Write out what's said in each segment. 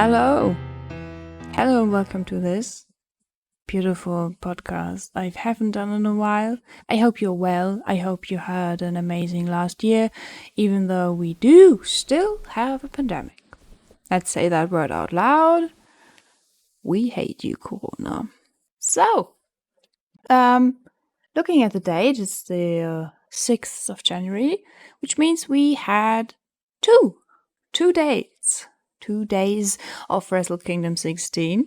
Hello. Hello and welcome to this beautiful podcast I haven't done in a while. I hope you're well. I hope you had an amazing last year, even though we do still have a pandemic. Let's say that word out loud. We hate you, Corona. So, looking at the date, it's the 6th of January, which means we had two dates. 2 days of Wrestle Kingdom 16.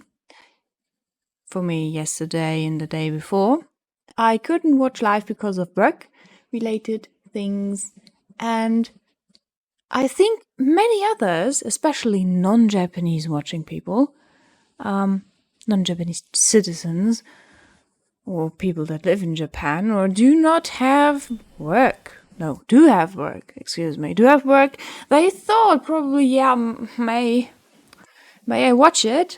For me, yesterday and the day before. I couldn't watch live because of work-related things, and I think many others, especially non-Japanese watching people, non-Japanese citizens, or people that live in Japan, or do not have work. No, do have work. Do have work. They thought probably, may I watch it?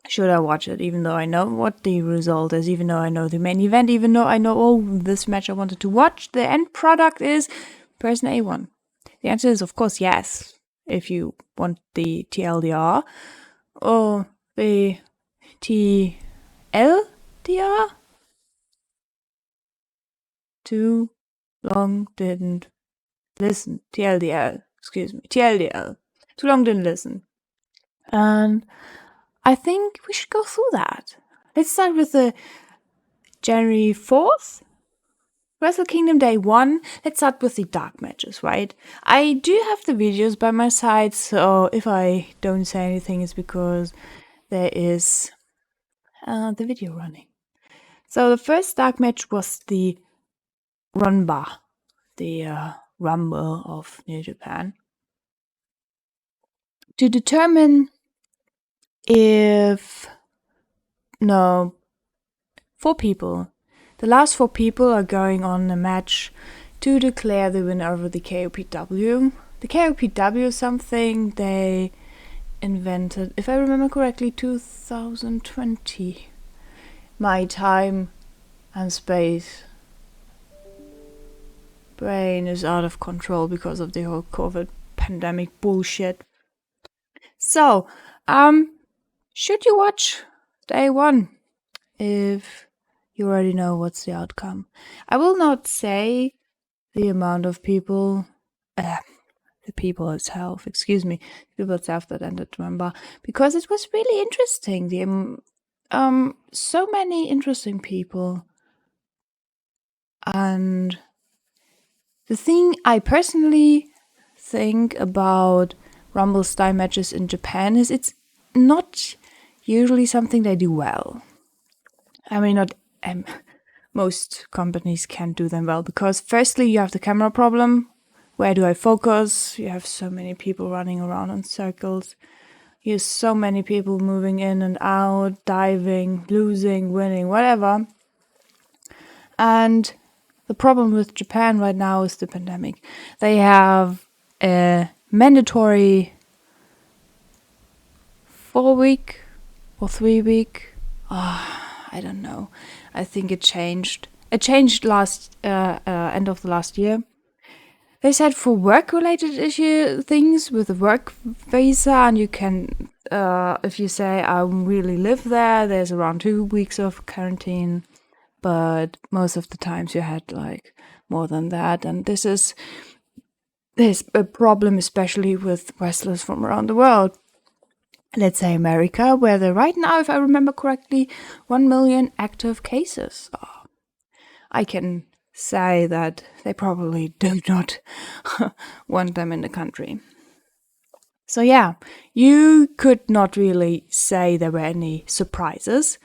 Should I watch it, even though I know what the result is, even though I know the main event, even though I know, this match I wanted to watch, the end product is person A1? The answer is, of course, yes, if you want the TLDR, or the TLDR? Too long didn't listen. TLDL. TLDL. Too long didn't listen. And I think we should go through that. Let's start with the January 4th, Wrestle Kingdom Day 1. Let's start with the dark matches, right? I do have the videos by my side, so if I don't say anything, it's because there is the video running. So the first dark match was the Runba, the Rumble of New Japan. To determine if... No, 4 people. The last 4 people are going on a match to declare the winner over the KOPW. The KOPW is something they invented, if I remember correctly, 2020. My time and space brain is out of control because of the whole COVID pandemic bullshit. So, should you watch Day 1 if you already know what's the outcome? I will not say the amount of people, the people itself that ended, remember, because it was really interesting. So many interesting people. And the thing I personally think about Rumble style matches in Japan is it's not usually something they do well. I mean, not most companies can't do them well because firstly you have the camera problem. Where do I focus? You have so many people running around in circles. You have so many people moving in and out, diving, losing, winning, whatever. And the problem with Japan right now is the pandemic. They have a mandatory 4-week or 3-week. I don't know. I think it changed. It changed last end of the last year. They said for work-related things with the work visa, and you can, if you say I really live there, there's around 2 weeks of quarantine. But most of the times you had like more than that, and there's a problem, especially with wrestlers from around the world. Let's say America, where there right now, if I remember correctly, 1 million active cases are. I can say that they probably do not want them in the country. So yeah, you could not really say there were any surprises.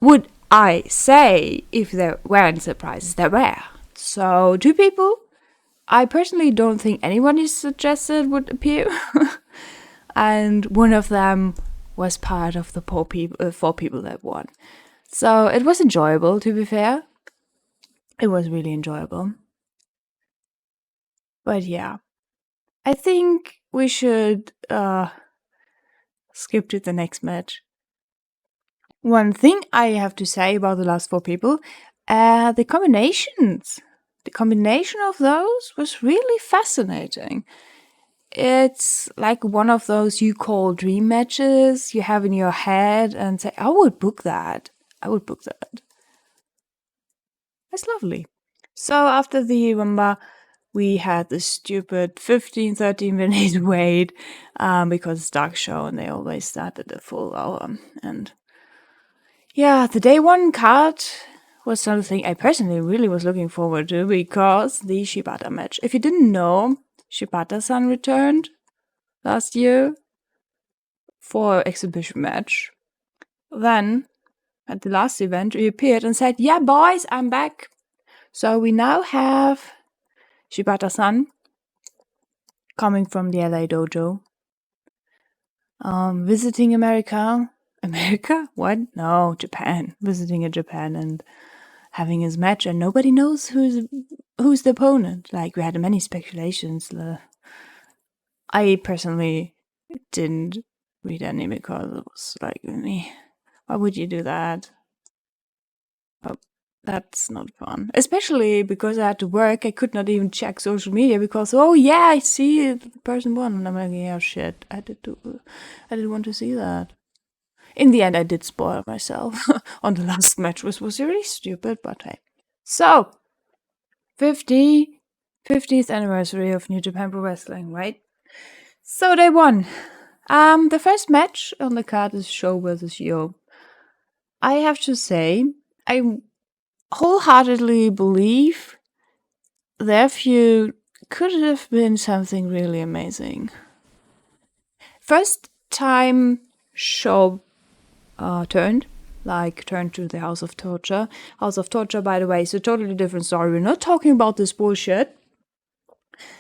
Would I say if there weren't surprises? There were. So 2 people I personally don't think anyone is suggested would appear. And one of them was part of the 4 people that won. So it was enjoyable, to be fair. It was really enjoyable. But yeah, I think we should skip to the next match. One thing I have to say about the last 4 people, the combinations. The combination of those was really fascinating. it's like one of those you call dream matches you have in your head and say, I would book that. I would book that. That's lovely. So after the Rumba, we had this stupid 15, 13 minute wait because it's dark show and they always start at a full hour. And yeah, the day one card was something I personally really was looking forward to because the Shibata match. If you didn't know, Shibata-san returned last year for exhibition match. Then at the last event, he appeared and said, "Yeah, boys, I'm back." So we now have Shibata-san coming from the LA dojo, visiting America. America? What? No, Japan. Visiting Japan and having his match, and nobody knows who's the opponent. Like, we had many speculations. I personally didn't read any because it was like, why would you do that? Oh, that's not fun. Especially because I had to work. I could not even check social media because, oh yeah, I see the person won. And I'm like, yeah, shit. I didn't want to see that. In the end, I did spoil myself on the last match, which was really stupid, but hey. So, 50th anniversary of New Japan Pro Wrestling, right? So they won. The first match on the card is Show versus Yo. I have to say, I wholeheartedly believe their feud could have been something really amazing. First time Show turned to the House of Torture. House of Torture, by the way, is a totally different story. We're not talking about this bullshit.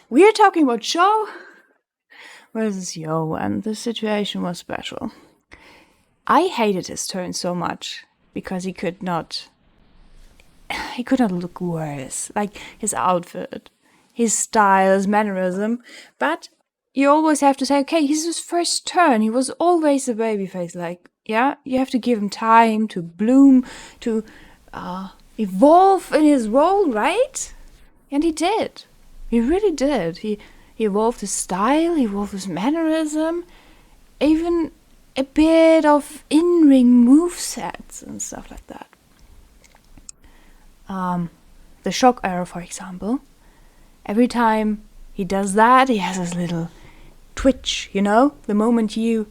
We are talking about Show versus Yo, and the situation was special. I hated his turn so much because he could not look worse. Like his outfit, his style, his mannerism. But you always have to say, okay, he's his first turn. He was always a babyface. Like, yeah, you have to give him time to bloom, to evolve in his role, right? And he did. He really did. He evolved his style, he evolved his mannerism, even a bit of in-ring movesets and stuff like that. The shock arrow, for example. Every time he does that, he has this little twitch, you know? The moment you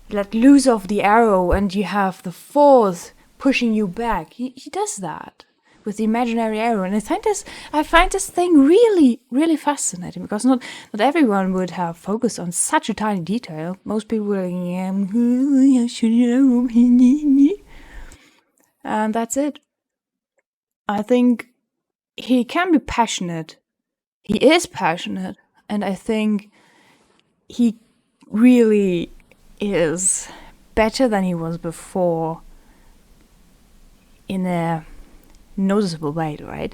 let loose of the arrow and you have the force pushing you back, he does that with the imaginary arrow. And I find this thing really, really fascinating because not everyone would have focused on such a tiny detail. Most people were like, and that's it. I think he can be passionate. He is passionate, and I think he really is better than he was before in a noticeable way, right?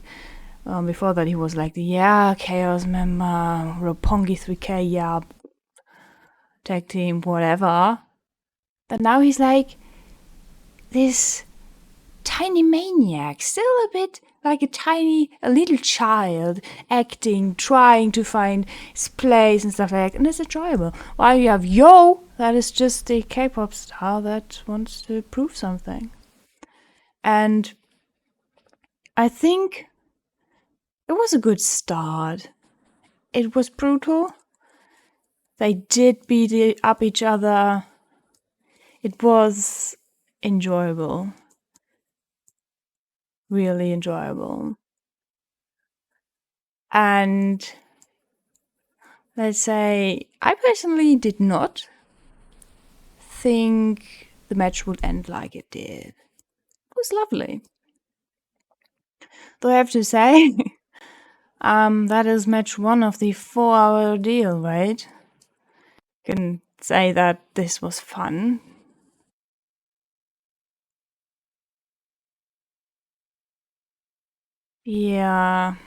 Before that, he was like the Chaos member, Roppongi 3K, tag team, whatever. But now he's like this tiny maniac, still a bit like a little child, acting, trying to find his place and stuff like that, and it's enjoyable. While you have Yo, that is just the K-pop star that wants to prove something. And I think it was a good start. It was brutal. They did beat up each other. It was enjoyable. Really enjoyable. And let's say, I personally did not think the match would end like it did. It was lovely. Though I have to say, that is match 1 of the 4-hour deal, right? You can say that this was fun. Yeah.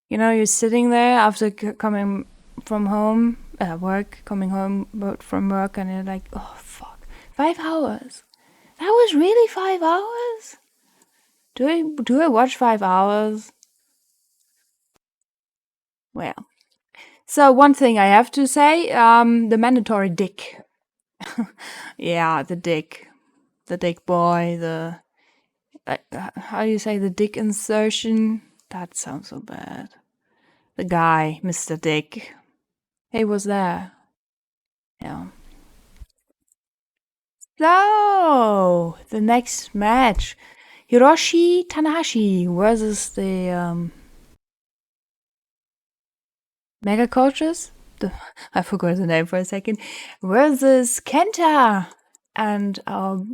You know, you're sitting there after coming from home, coming home from work, and you're like, oh, fuck. 5 hours? That was really 5 hours? Do I watch 5 hours? Well, So one thing I have to say, the mandatory dick. Yeah, the dick boy, the how do you say, the dick insertion? That sounds so bad. The guy, Mr. Dick, he was there. Yeah. So the next match, Hiroshi Tanahashi versus the Mega Coaches. I forgot the name for a second. Versus Kenta and our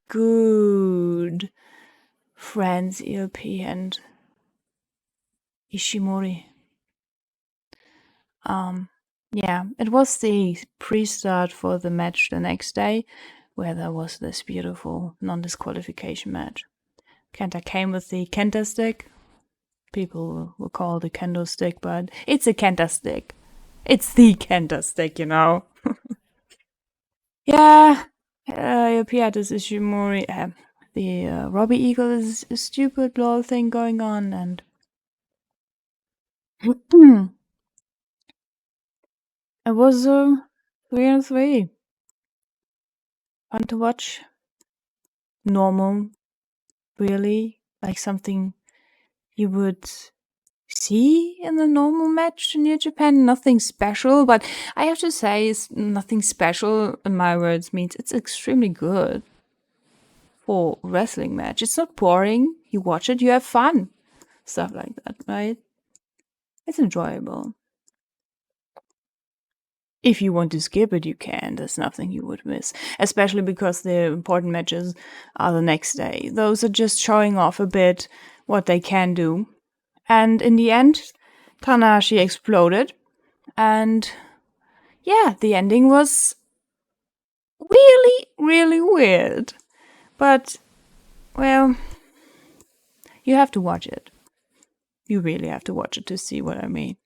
good friends ELP and Ishimori. Yeah, it was the pre-start for the match the next day, where there was this beautiful non-disqualification match. Kenta came with the Kenta stick. People will call it a kendo stick, but it's a Kenta stick. It's the Kenta stick, you know. Yeah, Piatus Ishimori, the Robbie Eagle is a stupid blow thing going on, and it was 3-3. Fun to watch. Normal, really, like something you would see in a normal match in New Japan. Nothing special, but I have to say, it's nothing special in my words means it's extremely good for wrestling match. It's not boring. You watch it, you have fun, stuff like that, right? It's enjoyable. If you want to skip it, you can. There's nothing you would miss, especially because the important matches are the next day. Those are just showing off a bit what they can do. And in the end, Tanahashi exploded. And yeah, the ending was really, really weird. But, well, you have to watch it. You really have to watch it to see what I mean.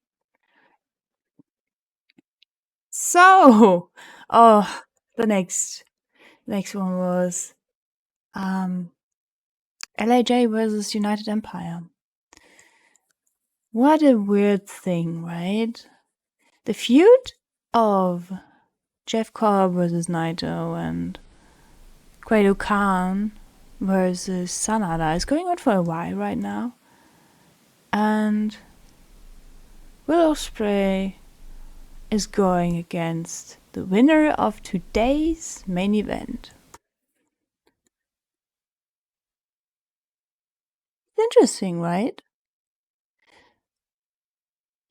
So, the next one was LAJ versus United Empire. What a weird thing, right? The feud of Jeff Cobb versus Naito and Great Khan versus Sanada is going on for a while right now. And Will Ospreay is going against the winner of today's main event. Interesting, right?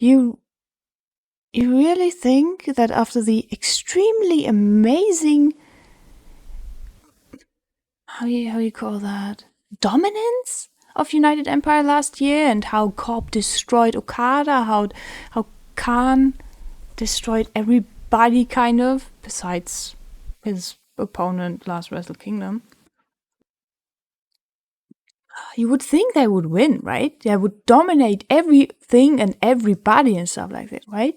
You really think that after the extremely amazing, how you call that, dominance of United Empire last year, and how Cobb destroyed Okada, how Khan destroyed everybody kind of, besides his opponent last Wrestle Kingdom, you would think they would win, right? They would dominate everything and everybody and stuff like that, right?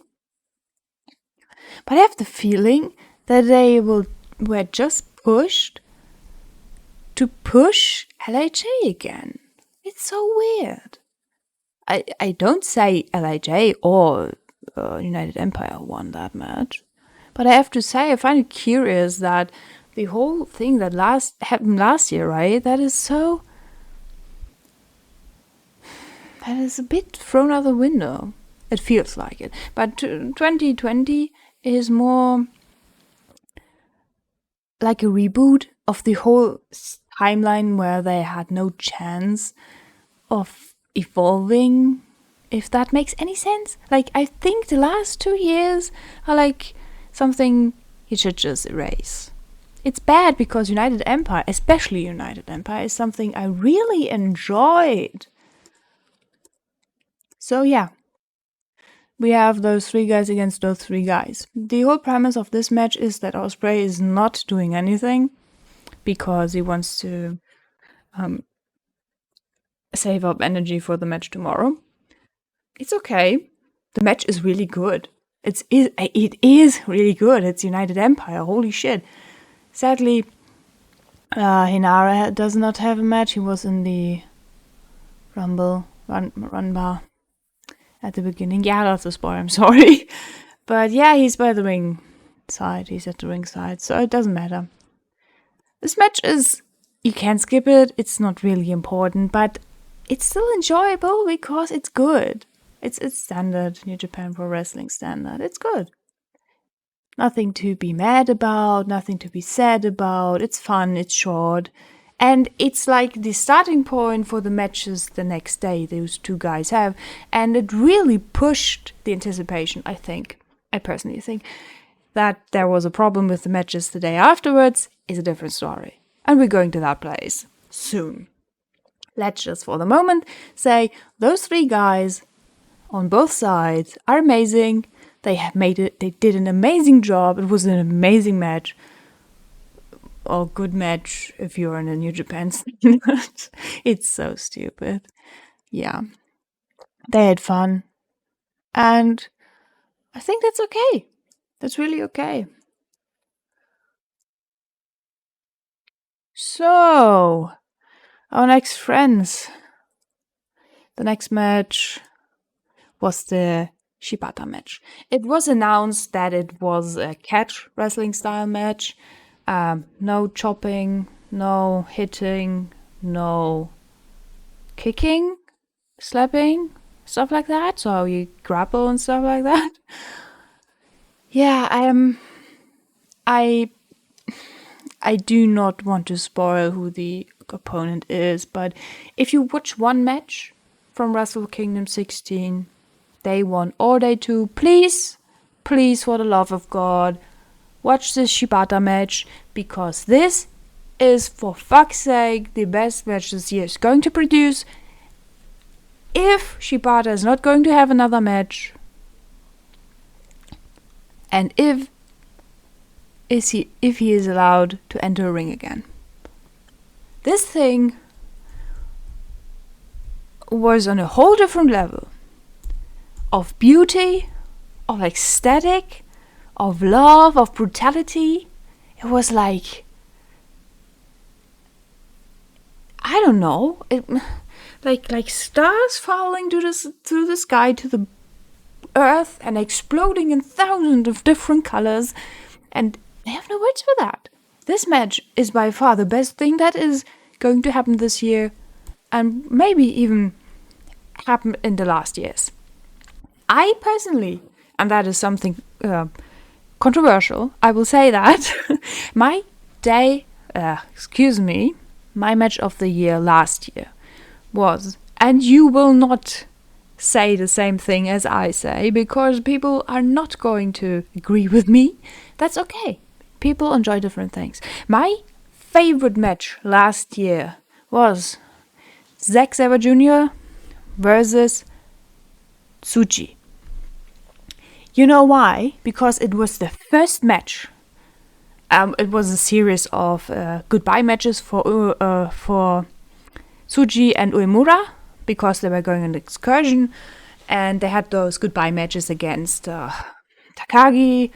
But I have the feeling that they were just pushed to push LIJ again. It's so weird. I don't say LIJ or United Empire won that match, but I have to say I find it curious that the whole thing that happened last year, right? That is a bit thrown out the window. It feels like it. But 2020 is more like a reboot of the whole timeline where they had no chance of evolving, if that makes any sense. Like, I think the last 2 years are like something you should just erase. It's bad because United Empire, especially United Empire, is something I really enjoyed. So yeah, we have those 3 guys against those 3 guys. The whole premise of this match is that Ospreay is not doing anything because he wants to save up energy for the match tomorrow. It's okay. The match is really good. It is really good. It's United Empire. Holy shit. Sadly, Hinara does not have a match. He was in the Rumble run bar at the beginning. Yeah, that's a spoiler. I'm sorry. But yeah, he's by the ring side. He's at the ring side, so it doesn't matter. This match is, you can skip it. It's not really important, but it's still enjoyable because it's good. It's standard New Japan Pro Wrestling standard. It's good. Nothing to be mad about, nothing to be sad about. It's fun, it's short. And it's like the starting point for the matches the next day those two guys have. And it really pushed the anticipation, I think. I personally think. That there was a problem with the matches the day afterwards is a different story. And we're going to that place soon. Let's just for the moment say those three guys on both sides are amazing. They have made it, they did an amazing job. It was an amazing match. Or good match if you're in a New Japan standard. It's so stupid. Yeah. They had fun. And I think that's okay. That's really okay. So, our next friends. The next match was the Shibata match. It was announced that it was a catch wrestling style match. No chopping, no hitting, no kicking, slapping, stuff like that. So you grapple and stuff like that. Yeah, I do not want to spoil who the opponent is, but if you watch one match from Wrestle Kingdom 16, day 1 or day 2, please, for the love of God, watch this Shibata match, because this is, for fuck's sake, the best match this year is going to produce. If Shibata is not going to have another match, and if he is allowed to enter a ring again. This thing was on a whole different level of beauty, of aesthetic, of love, of brutality. It was like, I don't know, like stars falling through the sky to the earth and exploding in thousands of different colors, and I have no words for that. This match is by far the best thing that is going to happen this year, and maybe even happened in the last years. I personally, and that is something controversial, I will say that, my match of the year last year was, and you will not say the same thing as I say, because people are not going to agree with me. That's okay. People enjoy different things. My favorite match last year was Zack Sabre Jr. versus Tsuji. You know why? Because it was the first match. It was a series of goodbye matches for Tsuji and Uemura, because they were going on an excursion, and they had those goodbye matches against Takagi,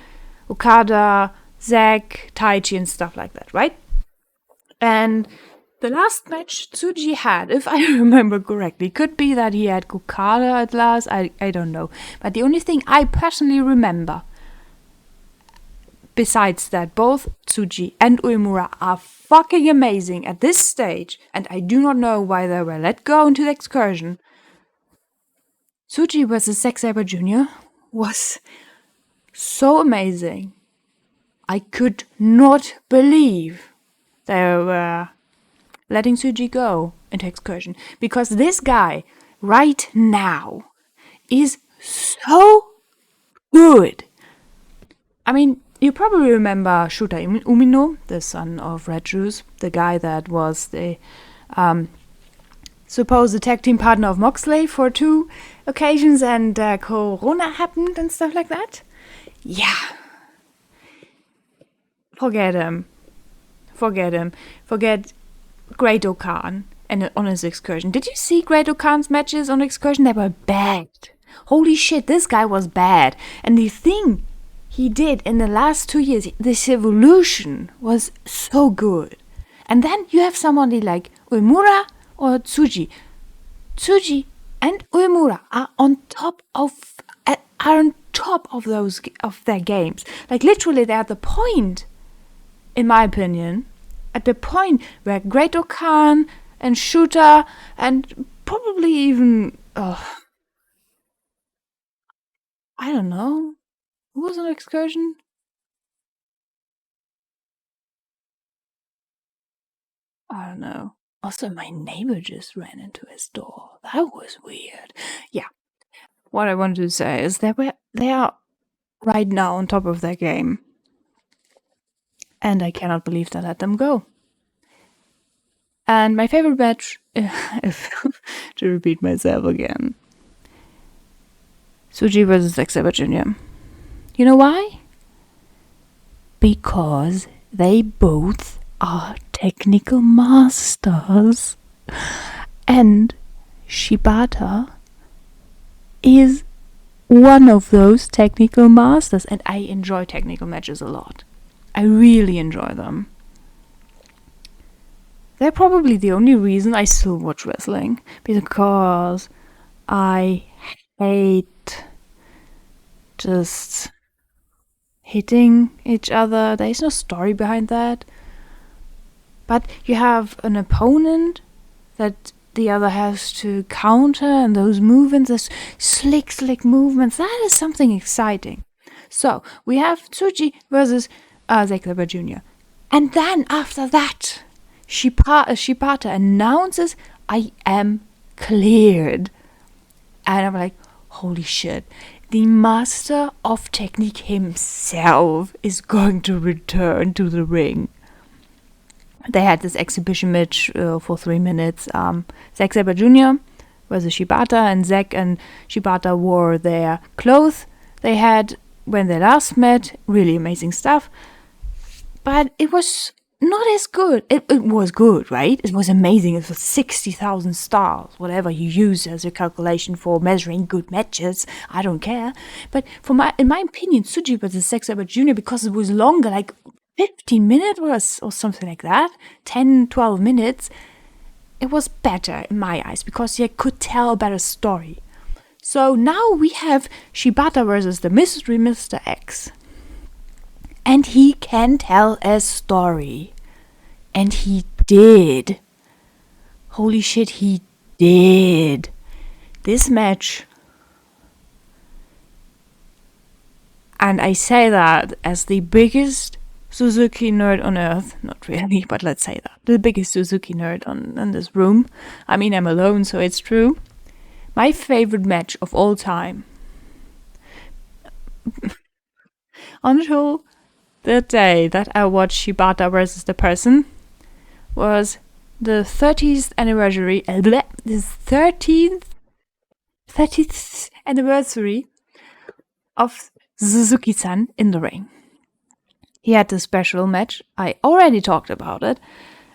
Okada, Zack, Taichi, and stuff like that, right? And the last match Tsuji had, if I remember correctly, could be that he had Okada at last, I don't know. But the only thing I personally remember, besides that, both Tsuji and Uemura are fucking amazing at this stage, and I do not know why they were let go into the excursion. Tsuji versus Zack Sabre Jr. was so amazing. I could not believe they were letting Tsuji go into excursion, because this guy right now is so good. I mean, you probably remember Shota Umino, the son of Red Juice, the guy that was the supposed tag team partner of Moxley for 2 occasions, and Corona happened and stuff like that. Yeah. Forget him. Forget Great Okan and on his excursion. Did you see Great Okan's matches on excursion? They were bad. Holy shit, this guy was bad. And the thing he did in the last 2 years, this evolution was so good. And then you have somebody like Uemura or Tsuji. Tsuji and Uemura are on top of are on top of their games. Like literally, they're at the point, in my opinion, at the point where Great Okan and Shooter and probably even I don't know, who was on excursion? I don't know. Also, my neighbor just ran into his door. That was weird. Yeah. What I wanted to say is they are right now on top of their game. And I cannot believe they let them go. And my favorite match, if to repeat myself again, Suji versus Xavier Jr. You know why? Because they both are technical masters. And Shibata is one of those technical masters. And I enjoy technical matches a lot. I really enjoy them. They're probably the only reason I still watch wrestling. Because I hate just hitting each other. There is no story behind that. But you have an opponent that the other has to counter, and those movements, those slick movements, that is something exciting. So we have Tsuji versus Zack Sabre Jr. And then after that, Shibata announces, I am cleared. And I'm like, holy shit. The master of technique himself is going to return to the ring. They had this exhibition match for 3 minutes. Zack Sabre Jr. versus Shibata, and Zack and Shibata wore their clothes they had when they last met. Really amazing stuff. But it was not as good. It was good, right? It was amazing. It was 60,000 stars, whatever you use as a calculation for measuring good matches. I don't care. But in my opinion, Tsuji versus Zack Sabre Jr., because it was longer, like 15 minutes or something like that, 10, 12 minutes, it was better in my eyes because you could tell a better story. So now we have Shibata versus the Mystery Mr. X. And he can tell a story. And he did. Holy shit, he did. This match. And I say that as the biggest Suzuki nerd on earth. Not really, but let's say that. The biggest Suzuki nerd in this room. I mean, I'm alone, so it's true. My favorite match of all time. Until the day that I watched Shibata versus the person was the 30th anniversary, the 30th anniversary of Suzuki-san in the ring. He had this special match. I already talked about it.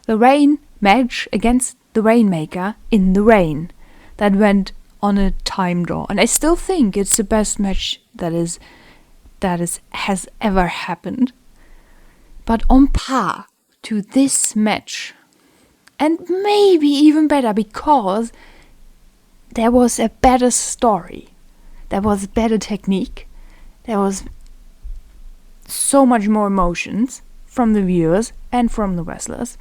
The rain match against the Rainmaker in the rain that went on a time draw. And I still think it's the best match that has ever happened. But on par to this match. And maybe even better because there was a better story. There was better technique. There was so much more emotions from the viewers and from the wrestlers.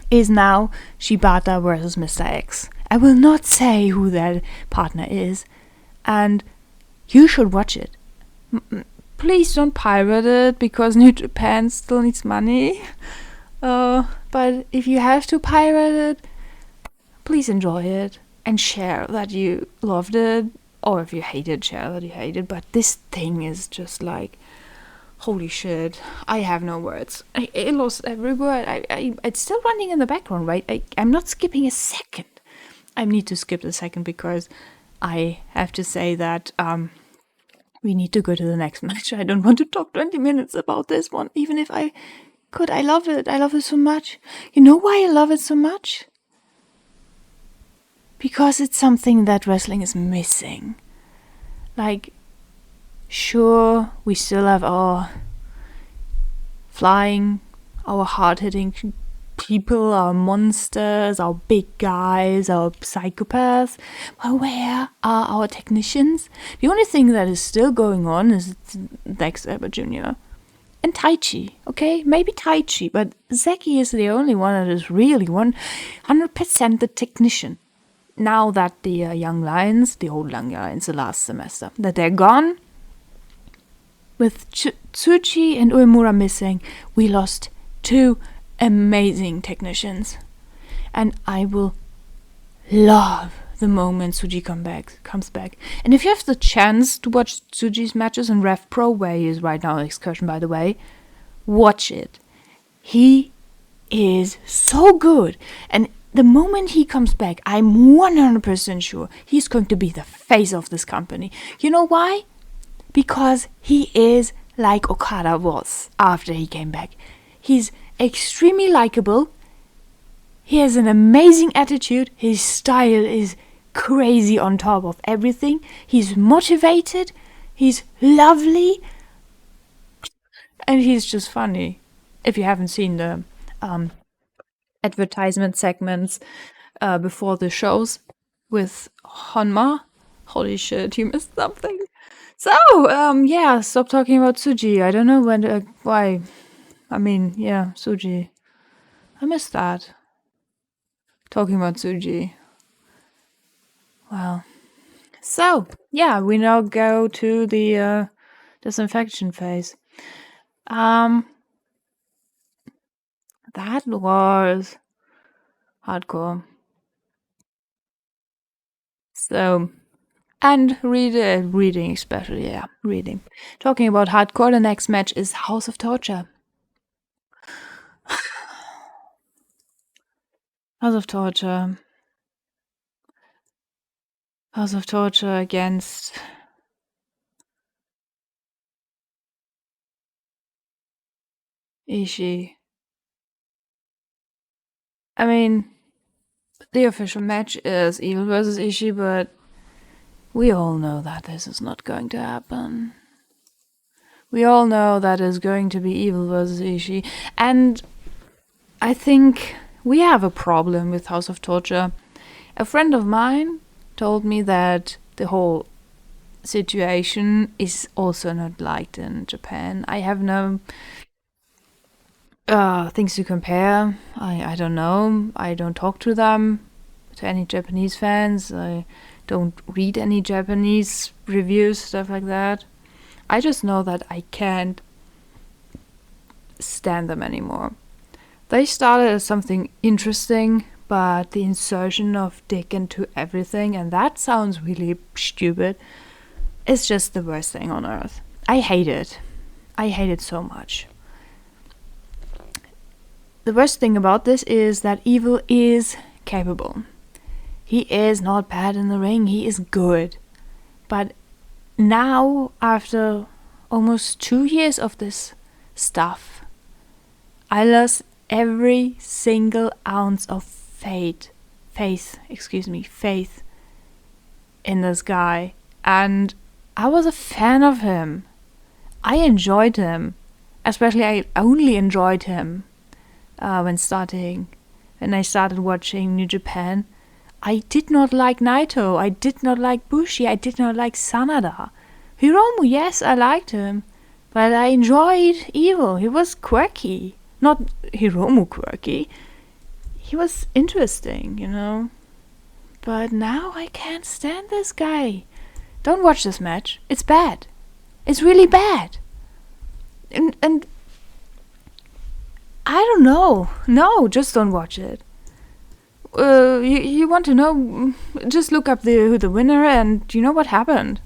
Is now Shibata versus Mr. X. I will not say who that partner is. And you should watch it. Please don't pirate it because New Japan still needs money. But if you have to pirate it, please enjoy it and share that you loved it. Or if you hate it, share that you hate it. But this thing is just like, holy shit, I have no words. I lost every word. It's still running in the background, right? I'm not skipping a second. I need to skip a second because I have to say that we need to go to the next match. I don't want to talk 20 minutes about this one, even if I could. I love it. I love it so much. You know why I love it so much? Because it's something that wrestling is missing. Like, sure, we still have our flying, our hard-hitting people are monsters, are big guys, are psychopaths. Well, where are our technicians? The only thing that is still going on is Zack Sabre Jr. and Taichi, okay? Maybe Taichi, but Zeki is the only one that is really 100% the technician. Now that the young lions, the old young lions, the last semester, that they're gone, with Tsuchi and Uemura missing, we lost 2 amazing technicians. And I will love the moment Tsuji comes back. And if you have the chance to watch Tsuji's matches in Rev Pro, where he is right now on excursion, by the way, watch it. He is so good. And the moment he comes back, I'm 100% sure he's going to be the face of this company. You know why? Because he is like Okada was after he came back. He's extremely likable. He has an amazing attitude. His style is crazy on top of everything. He's motivated. He's lovely. And he's just funny. If you haven't seen the advertisement segments before the shows with Honma, holy shit, you missed something. So, yeah, stop talking about Tsuji. I don't know why. I mean, yeah, Tsuji. I missed that. Talking about Tsuji. Well, so, yeah, we now go to the disinfection phase. That was hardcore. So, and reading especially, yeah, reading. Talking about hardcore, the next match is House of Torture. House of Torture. House of Torture against Ishii. I mean, the official match is Evil versus Ishii, but we all know that this is not going to happen. We all know that it's going to be Evil versus Ishii. And I think we have a problem with House of Torture. A friend of mine told me that the whole situation is also not liked in Japan. I have no things to compare. I don't know. I don't talk to them, to any Japanese fans. I don't read any Japanese reviews, stuff like that. I just know that I can't stand them anymore. They started as something interesting, but the insertion of dick into everything, and that sounds really stupid, is just the worst thing on earth. I hate it. I hate it so much. The worst thing about this is that Evil is capable. He is not bad in the ring, he is good. But now, after almost 2 years of this stuff, I lost every single ounce of faith in this guy. And I was a fan of him. I enjoyed him. Especially, I only enjoyed him when I started watching New Japan. I did not like Naito, I did not like Bushi, I did not like Sanada. Hiromu, yes, I liked him, but I enjoyed Evil. He was quirky. Not Hiromu quirky. He was interesting, you know. But now I can't stand this guy. Don't watch this match. It's bad. It's really bad. And I don't know. No, just don't watch it. You want to know, just look up who the winner, and you know what happened.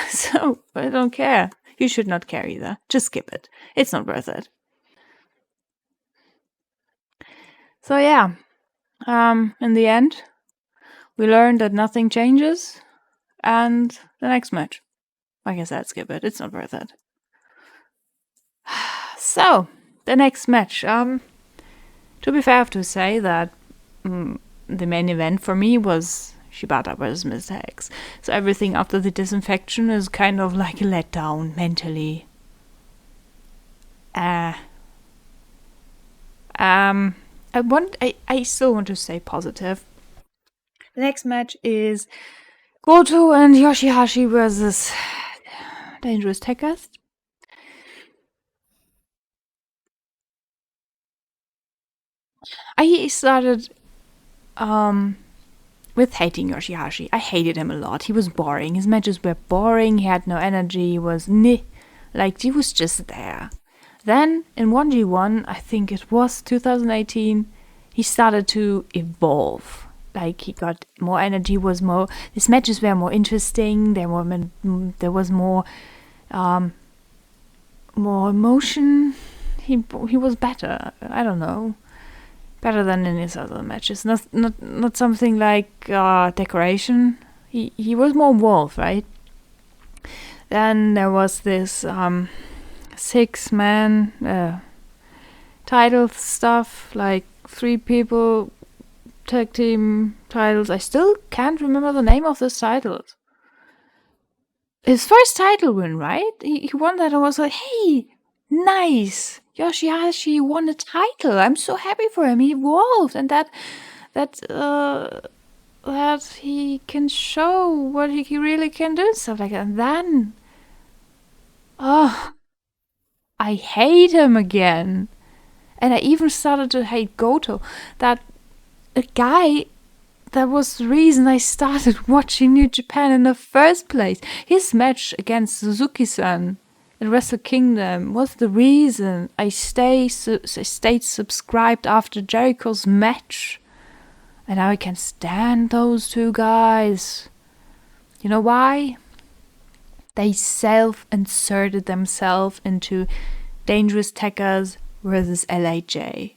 So, I don't care. You should not care either. Just skip it. It's not worth it. So yeah, in the end, we learned that nothing changes, and the next match. Like I said, skip it. It's not worth it. So, the next match. To be fair, I have to say that the main event for me was Shibata versus Mr. X. So everything after the disinfection is kind of like a letdown mentally. I I still want to stay positive. The next match is Goto and Yoshihashi versus Dangerous Tekkers. I started with hating Yoshihashi. I hated him a lot. He was boring. His matches were boring. He had no energy. He was like he was just there. Then in 1G1, I think it was 2018, he started to evolve. Like he got more energy, his matches were more interesting. There was more emotion. He was better. I don't know, better than in his other matches. Not something like decoration. He was more wolf, right? Then there was this 6-man title stuff, like 3 people tag team titles. I still can't remember the name of this title. His first title win, right? He won that and was like, hey, nice. Yoshihashi won a title. I'm so happy for him. He evolved, and that he can show what he really can do and stuff like that. And then, I hate him again. And I even started to hate Goto. That a guy that was the reason I started watching New Japan in the first place. His match against Suzuki-san in Wrestle Kingdom was the reason I stayed subscribed after Jericho's match. And now I can stand those 2 guys. You know why? They self-inserted themselves into Dangerous Tekkers versus LIJ.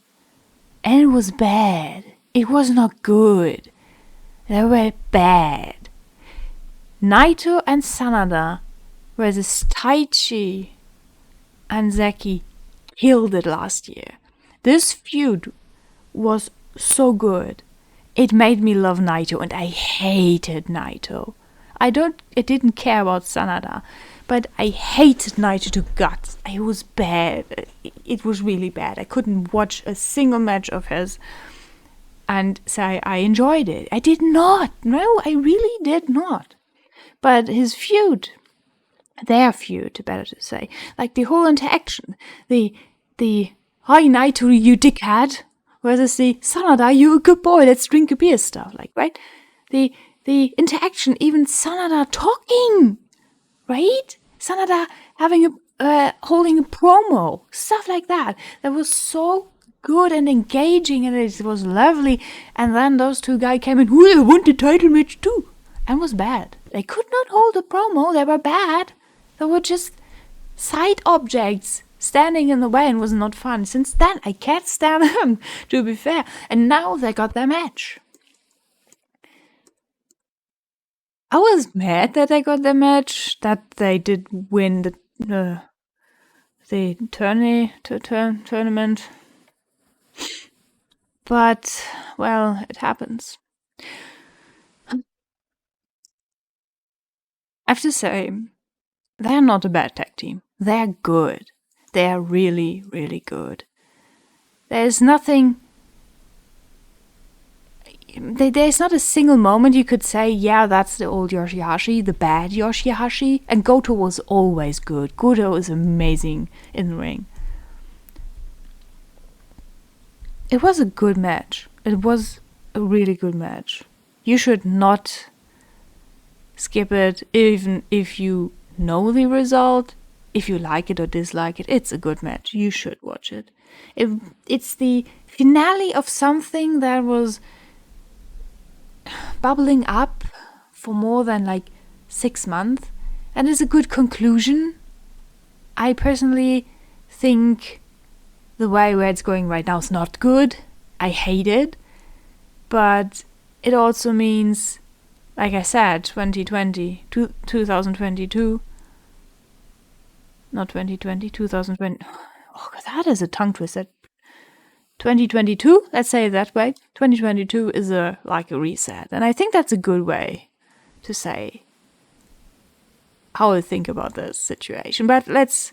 And it was bad. It was not good. They were bad. Naito and Sanada versus Taichi and Zeki killed it last year. This feud was so good. It made me love Naito, and I hated Naito. I didn't care about Sanada, but I hated Naito to guts. It was bad. It was really bad. I couldn't watch a single match of his and say I enjoyed it. I did not. No, I really did not. But his feud, their feud, better to say, like the whole interaction, the hi Naito, you dickhead, versus the Sanada, you a good boy, let's drink a beer stuff, like, right? The interaction, even Sanada talking, right? Sanada having holding a promo, stuff like that. That was so good and engaging, and it was lovely. And then those 2 guys came in, I want the title match too, and was bad. They could not hold a promo. They were bad. They were just side objects standing in the way, and was not fun. Since then, I can't stand them, to be fair. And now they got their match. I was mad that they got their match, that they did win the tournament. But, well, it happens. I have to say, they're not a bad tag team. They're good. They're really, really good. There's nothing... There's not a single moment you could say, yeah, that's the old Yoshihashi, the bad Yoshihashi. And Goto was always good. Goto is amazing in the ring. It was a good match. It was a really good match. You should not skip it, even if you know the result. If you like it or dislike it, it's a good match. You should watch it. It's the finale of something that was bubbling up for more than like 6 months, and is a good conclusion. I personally think the way where it's going right now is not good. I hate it, but it also means, like I said, 2022, not 2020, 2020. Oh, that is a tongue twister. 2022, let's say it that way. 2022 is like a reset, and I think that's a good way to say how I think about this situation. But let's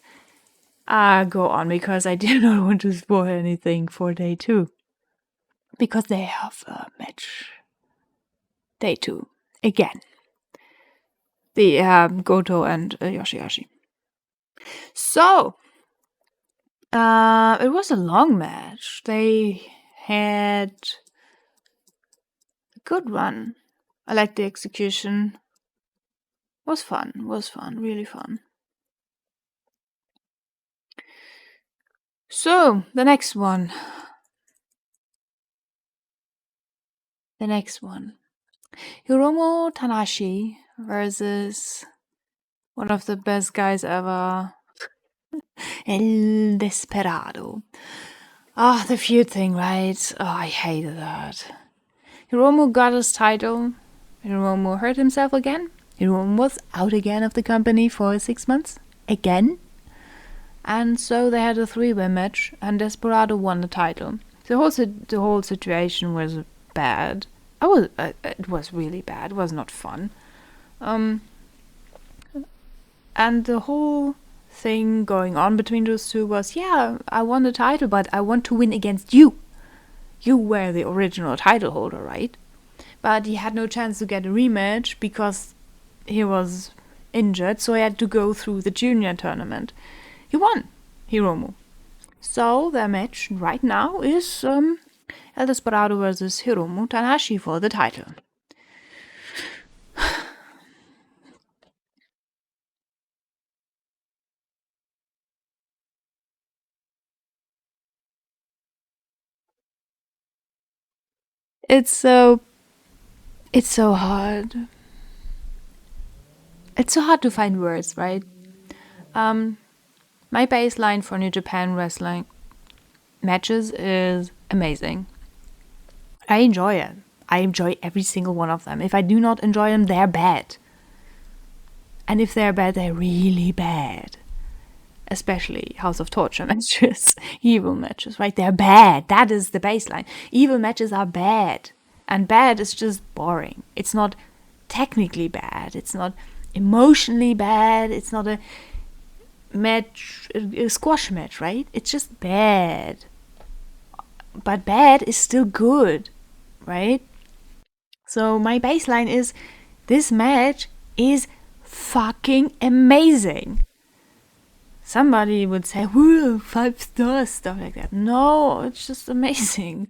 Go on, because I do not want to spoil anything for day 2. Because they have a match. Day 2. Again. The Goto and Yoshihashi. So, it was a long match. They had a good run. I liked the execution. Was fun, really fun. So, the next one. Hiromu Tanahashi versus one of the best guys ever, El Desperado. The feud thing, right? I hated that. Hiromu got his title. Hiromu hurt himself again. Hiromu was out again of the company for 6 months. Again. And so they had a 3-way match, and Desperado won the title. The whole situation was bad. It was really bad. It was not fun. And the whole thing going on between those two was, yeah, I won the title, but I want to win against you. You were the original title holder, right? But he had no chance to get a rematch because he was injured, so he had to go through the junior tournament. He won, Hiromu. So their match right now is El Desperado versus Hiromu Tanahashi for the title. It's so hard. It's so hard to find words, right? My baseline for New Japan wrestling matches is amazing. I enjoy it. I enjoy every single one of them. If I do not enjoy them, they're bad. And if they're bad, they're really bad. Especially House of Torture matches, evil matches, right? They're bad. That is the baseline. Evil matches are bad. And bad is just boring. It's not technically bad. It's not emotionally bad. It's not a squash match, right? It's just bad. But bad is still good, right? So my baseline is this match is fucking amazing. Somebody would say, whoa, 5 stars, stuff like that. No, it's just amazing.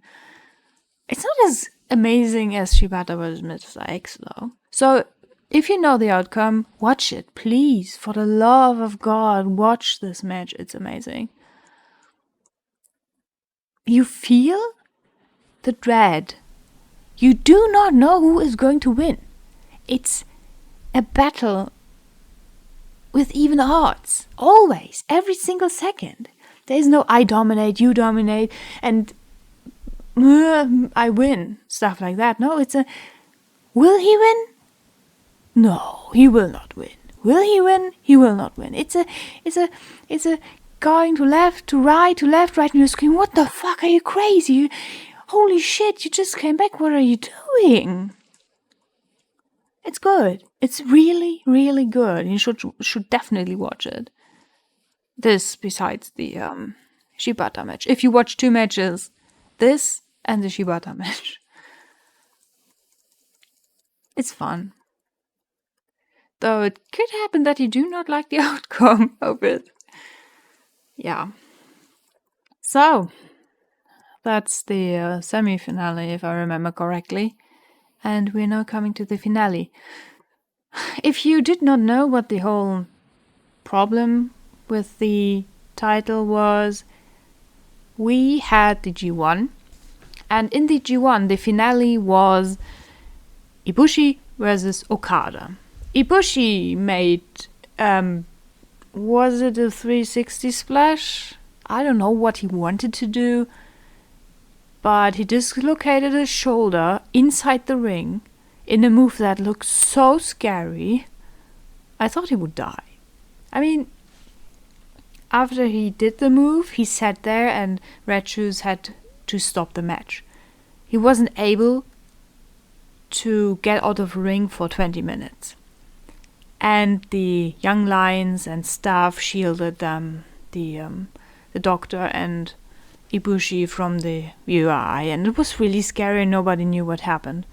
It's not as amazing as Shibata vs. Mr. X, though. So, if you know the outcome, watch it, please. For the love of God, watch this match. It's amazing. You feel the dread. You do not know who is going to win. It's a battle with even odds. Always. Every single second. There is no I dominate, you dominate, and I win. Stuff like that. No, it's a will he win? No, he will not win. Will he win? He will not win. It's a going to left, to right, and you're screaming, what the fuck, are you crazy? Holy shit, you just came back, what are you doing? It's good. It's really, really good. You should definitely watch it. This besides the Shibata match. If you watch 2 matches, this and the Shibata match. It's fun. Though it could happen that you do not like the outcome of it. Yeah. So, that's the semi-finale, if I remember correctly. And we're now coming to the finale. If you did not know what the whole problem with the title was, we had the G1. And in the G1, the finale was Ibushi versus Okada. Ibushi made, was it a 360 splash? I don't know what he wanted to do, but he dislocated his shoulder inside the ring in a move that looked so scary. I thought he would die. I mean, after he did the move, he sat there and Red Shoes had to stop the match. He wasn't able to get out of the ring for 20 minutes. And the Young Lions and staff shielded them. the doctor and Ibushi from the UI, and it was really scary and nobody knew what happened.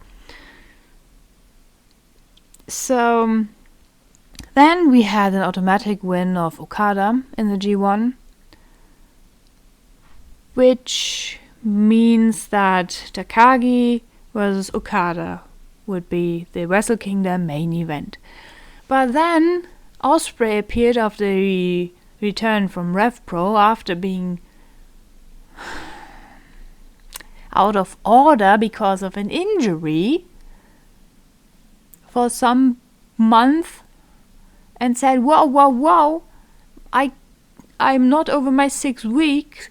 So then we had an automatic win of Okada in the G1, which means that Takagi versus Okada would be the Wrestle Kingdom main event. But then Ospreay appeared after the return from Rev Pro after being out of order because of an injury for some month and said, whoa, I'm not over my 6 weeks.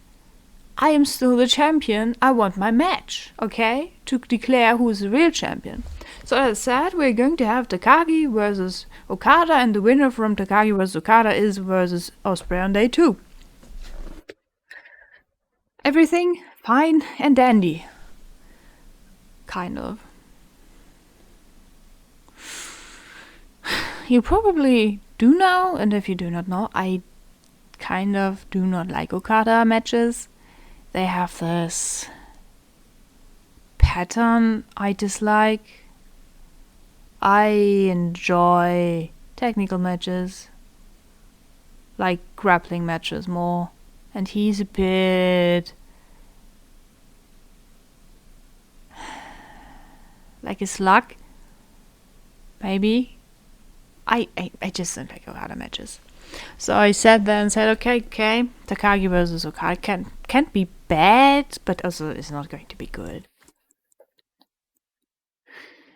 I am still the champion. I want my match, okay? To declare who's the real champion. So as I said, we're going to have Takagi versus Okada, and the winner from Takagi versus Okada is versus Ospreay on day 2. Everything fine and dandy. Kind of. You probably do know, and if you do not know, I kind of do not like Okada matches. They have this pattern I dislike. I enjoy technical matches, like grappling matches more, and he's a bit like a slug, maybe. I just don't like Okada matches. So I sat there and said, okay, Takagi versus Okada can't be bad, but also is not going to be good.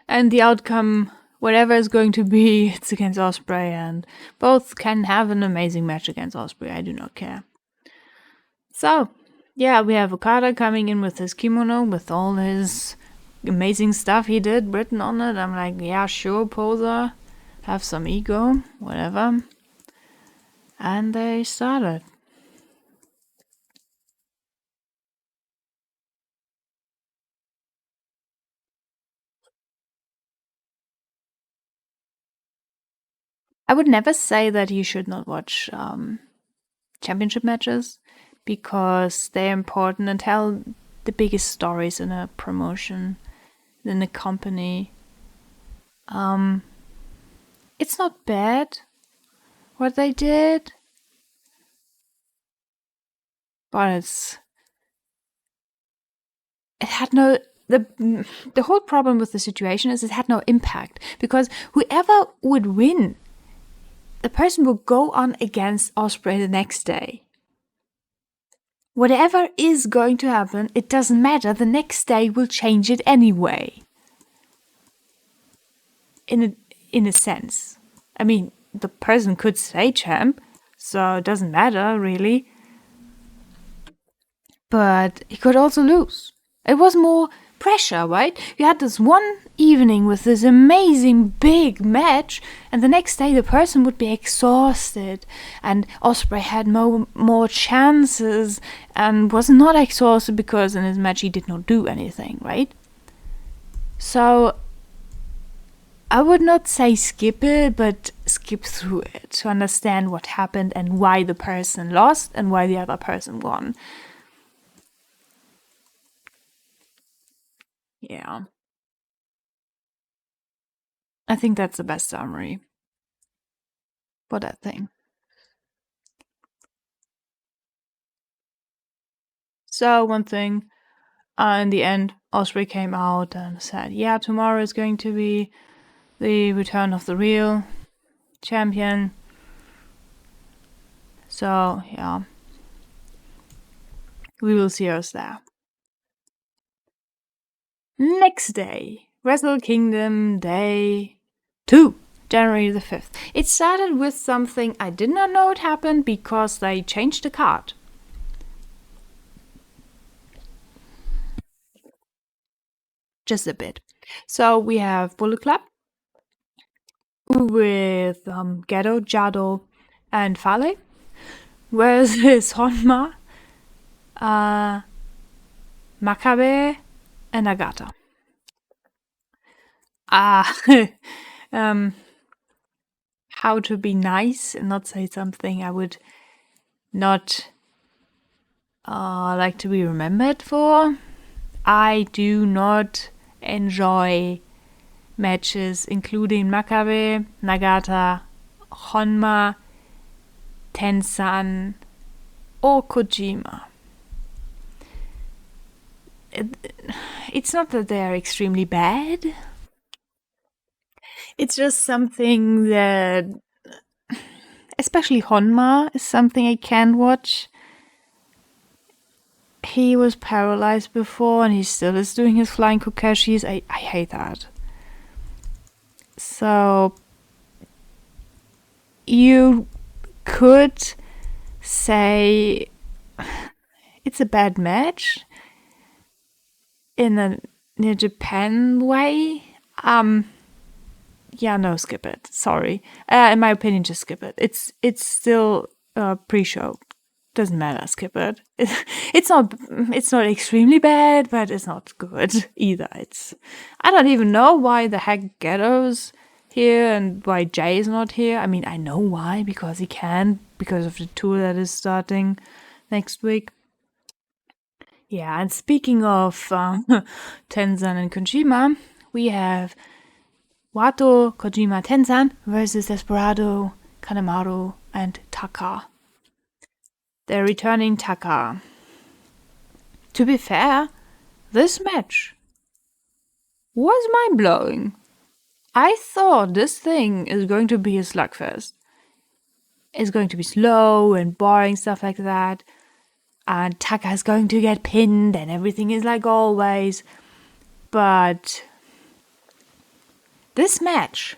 And the outcome, whatever is going to be, it's against Ospreay, and both can have an amazing match against Ospreay. I do not care. So, yeah, we have Okada coming in with his kimono, with all his amazing stuff he did written on it. I'm like, yeah, sure, poser. Have some ego, whatever. And they started. I would never say that you should not watch championship matches because they're important and tell the biggest stories in a promotion, in a company. It's not bad what they did, but it had no the whole problem with the situation is it had no impact because whoever would win, the person will go on against Ospreay the next day. Whatever is going to happen, it doesn't matter. The next day will change it anyway. In a sense. I mean, the person could stay champ, so it doesn't matter really. But he could also lose. It was more pressure, right? You had this one evening with this amazing big match, and the next day the person would be exhausted, and Ospreay had more chances and was not exhausted because in his match he did not do anything, right? So I would not say skip it, but skip through it to understand what happened and why the person lost and why the other person won. Yeah. I think that's the best summary for that thing. So one thing, in the end, Ospreay came out and said, yeah, tomorrow is going to be the return of the real champion. So, yeah. We will see us there. Next day, Wrestle Kingdom Day 2, January the 5th. It started with something I did not know it happened because they changed the card. Just a bit. So we have Bullet Club with Gedo, Jado, and Fale. Versus Honma, Makabe, and Nagata. How to be nice and not say something I would not like to be remembered for. I do not enjoy matches including Makabe, Nagata, Honma, Tensan, or Kojima. It's not that they are extremely bad. It's just something that, especially Honma, is something I can watch. He was paralyzed before and he still is doing his flying kokeshis. I hate that. So you could say it's a bad match in a New Japan way. Yeah, no, skip it. Sorry. In my opinion, just skip it. It's still pre-show. Doesn't matter. Skip it. It's not extremely bad, but it's not good either. I don't even know why the heck Ghetto's here and why Jay is not here. I mean, I know why, because he can, because of the tour that is starting next week. Yeah, and speaking of Tenzan and Kojima, we have Wato, Kojima, Tenzan versus Desperado, Kanemaru, and Taka. They're returning Taka. To be fair, this match was mind blowing. I thought this thing is going to be a slugfest. It's going to be slow and boring, stuff like that. And Taka is going to get pinned and everything is like always. But this match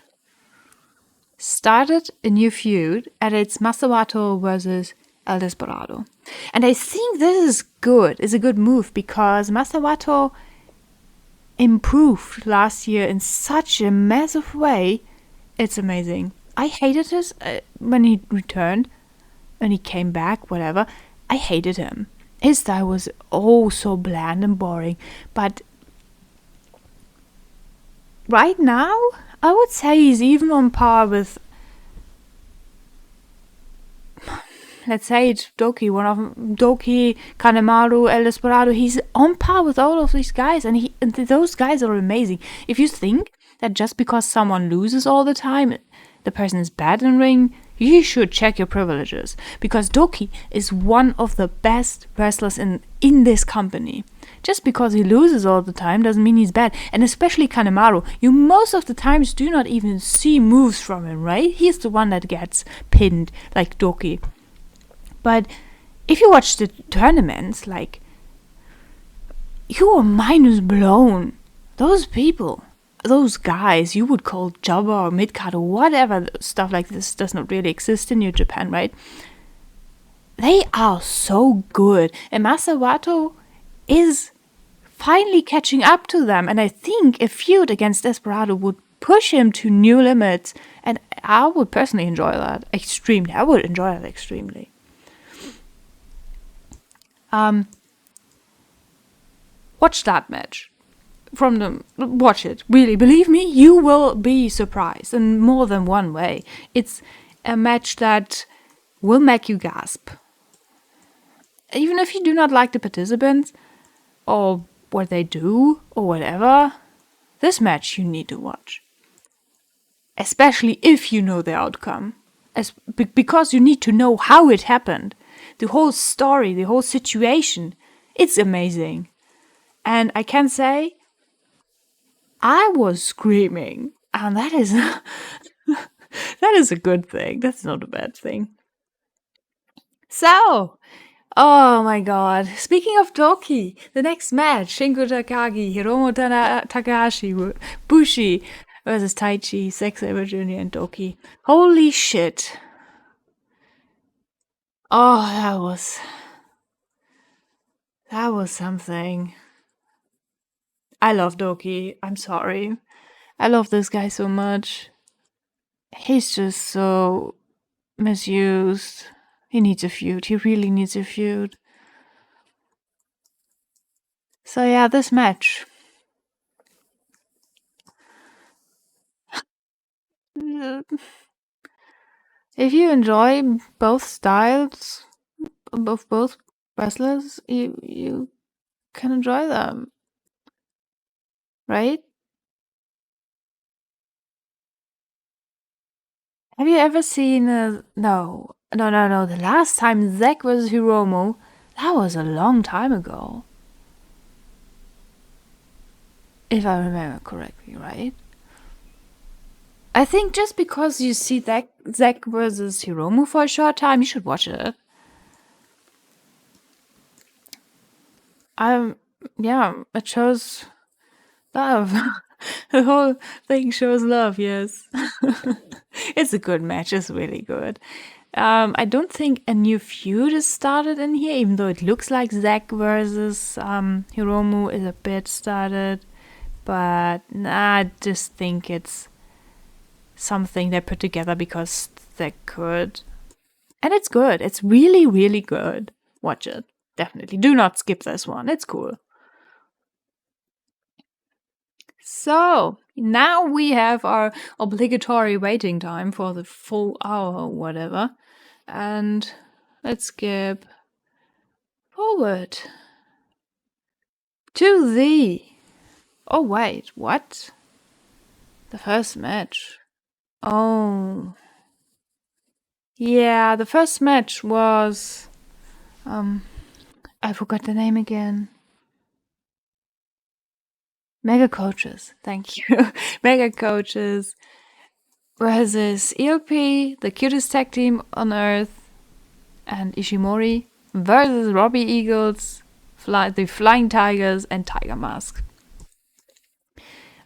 started a new feud, and it's Masawato versus El Desperado. And I think this is good. It's a good move because Masawato improved last year in such a massive way. It's amazing. I hated this when he returned, when he came back, whatever. I hated him. His style was oh so bland and boring. But right now, I would say he's even on par with, let's say it's Doki, one of Doki, Kanemaru, El Desperado. He's on par with all of these guys, and those guys are amazing. If you think that just because someone loses all the time, the person is bad in ring, you should check your privileges, because Doki is one of the best wrestlers in this company. Just because he loses all the time doesn't mean he's bad. And especially Kanemaru, you most of the times do not even see moves from him, right? He's the one that gets pinned, like Doki. But if you watch the tournaments, like, you are mind blown. Those people, those guys you would call jobber or mid-card or whatever, stuff like this does not really exist in New Japan, right? They are so good. And Masawato is finally catching up to them. And I think a feud against Desperado would push him to new limits. And I would personally enjoy that extremely. I would enjoy that extremely. Watch that match. Watch it. Really, believe me, you will be surprised in more than one way. It's a match that will make you gasp. Even if you do not like the participants or what they do or whatever, this match you need to watch. Especially if you know the outcome. Because you need to know how it happened. The whole story, the whole situation. It's amazing. And I can say, I was screaming. And that is that is a good thing. That's not a bad thing. So, oh my god. Speaking of Doki, the next match, Shingo Takagi, Hiromu Takahashi, Bushi versus Taichi, Zack Sabre Jr. and Doki. Holy shit. Oh, that was something. I love Doki. I'm sorry. I love this guy so much. He's just so misused. He needs a feud. He really needs a feud. So yeah, this match. If you enjoy both styles, of both wrestlers, you can enjoy them, right? Have you ever seen no. The last time Zack was Hiromu, that was a long time ago. If I remember correctly, right? I think just because you see Zack versus Hiromu for a short time, you should watch it. Yeah, it shows love. The whole thing shows love, yes. It's a good match, it's really good. I don't think a new feud is started in here, even though it looks like Zack versus Hiromu is a bit started. But I just think it's something they put together because they could. And it's good. It's really, really good. Watch it. Definitely. Do not skip this one. It's cool. So, now we have our obligatory waiting time for the full hour or whatever. And let's skip forward to the. Oh, wait, what? The first match. Oh. Yeah, the first match was. I forgot the name again. Mega Coaches. Thank you. Mega Coaches versus ELP, the cutest tag team on earth, and Ishimori versus Robbie Eagles, the Flying Tigers, and Tiger Mask.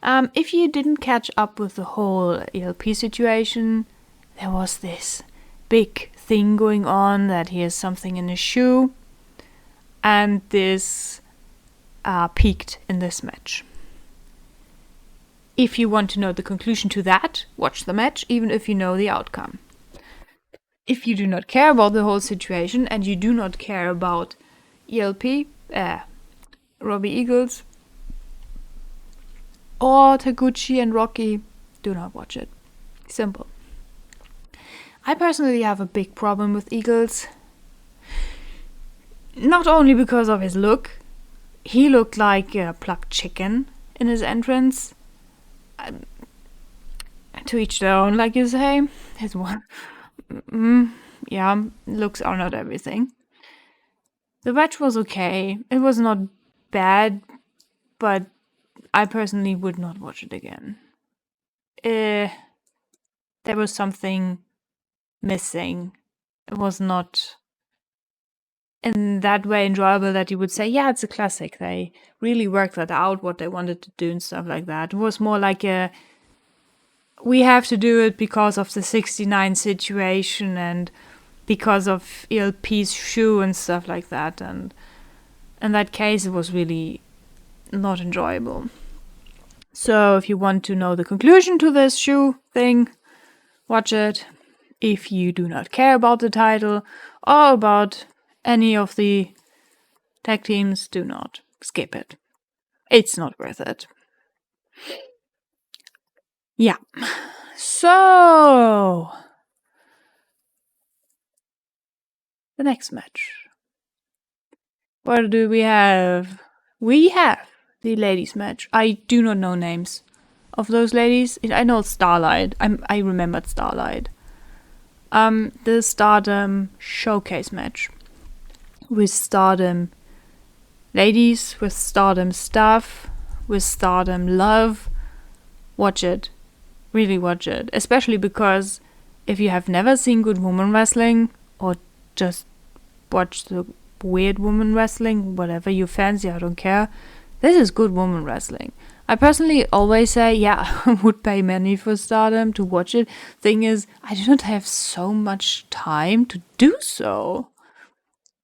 If you didn't catch up with the whole ELP situation, there was this big thing going on that he has something in his shoe, and this peaked in this match. If you want to know the conclusion to that, watch the match, even if you know the outcome. If you do not care about the whole situation and you do not care about ELP, Robbie Eagles, or Taguchi and Rocky, do not watch it. Simple. I personally have a big problem with Eagles. Not only because of his look. He looked like a plucked chicken in his entrance. To each their own, like you say. His one. Yeah, looks are not everything. The match was okay. It was not bad, but I personally would not watch it again. There was something missing. It was not in that way enjoyable that you would say, yeah, it's a classic. They really worked that out, what they wanted to do and stuff like that. It was more like we have to do it because of the 69 situation and because of ELP's shoe and stuff like that. And in that case, it was really not enjoyable. So if you want to know the conclusion to this shoe thing, watch it. If you do not care about the title or about any of the tag teams, do not skip it. It's not worth it. Yeah. So, the next match. What do we have? We have the ladies match. I do not know names of those ladies. I know Starlight. I remembered Starlight. The Stardom showcase match with Stardom ladies, with Stardom stuff, with Stardom love. Watch it. Really watch it. Especially because if you have never seen good woman wrestling or just watch the weird woman wrestling, whatever you fancy, I don't care. This is good woman wrestling. I personally always say, yeah, I would pay money for Stardom to watch it. Thing is, I do not have so much time to do so.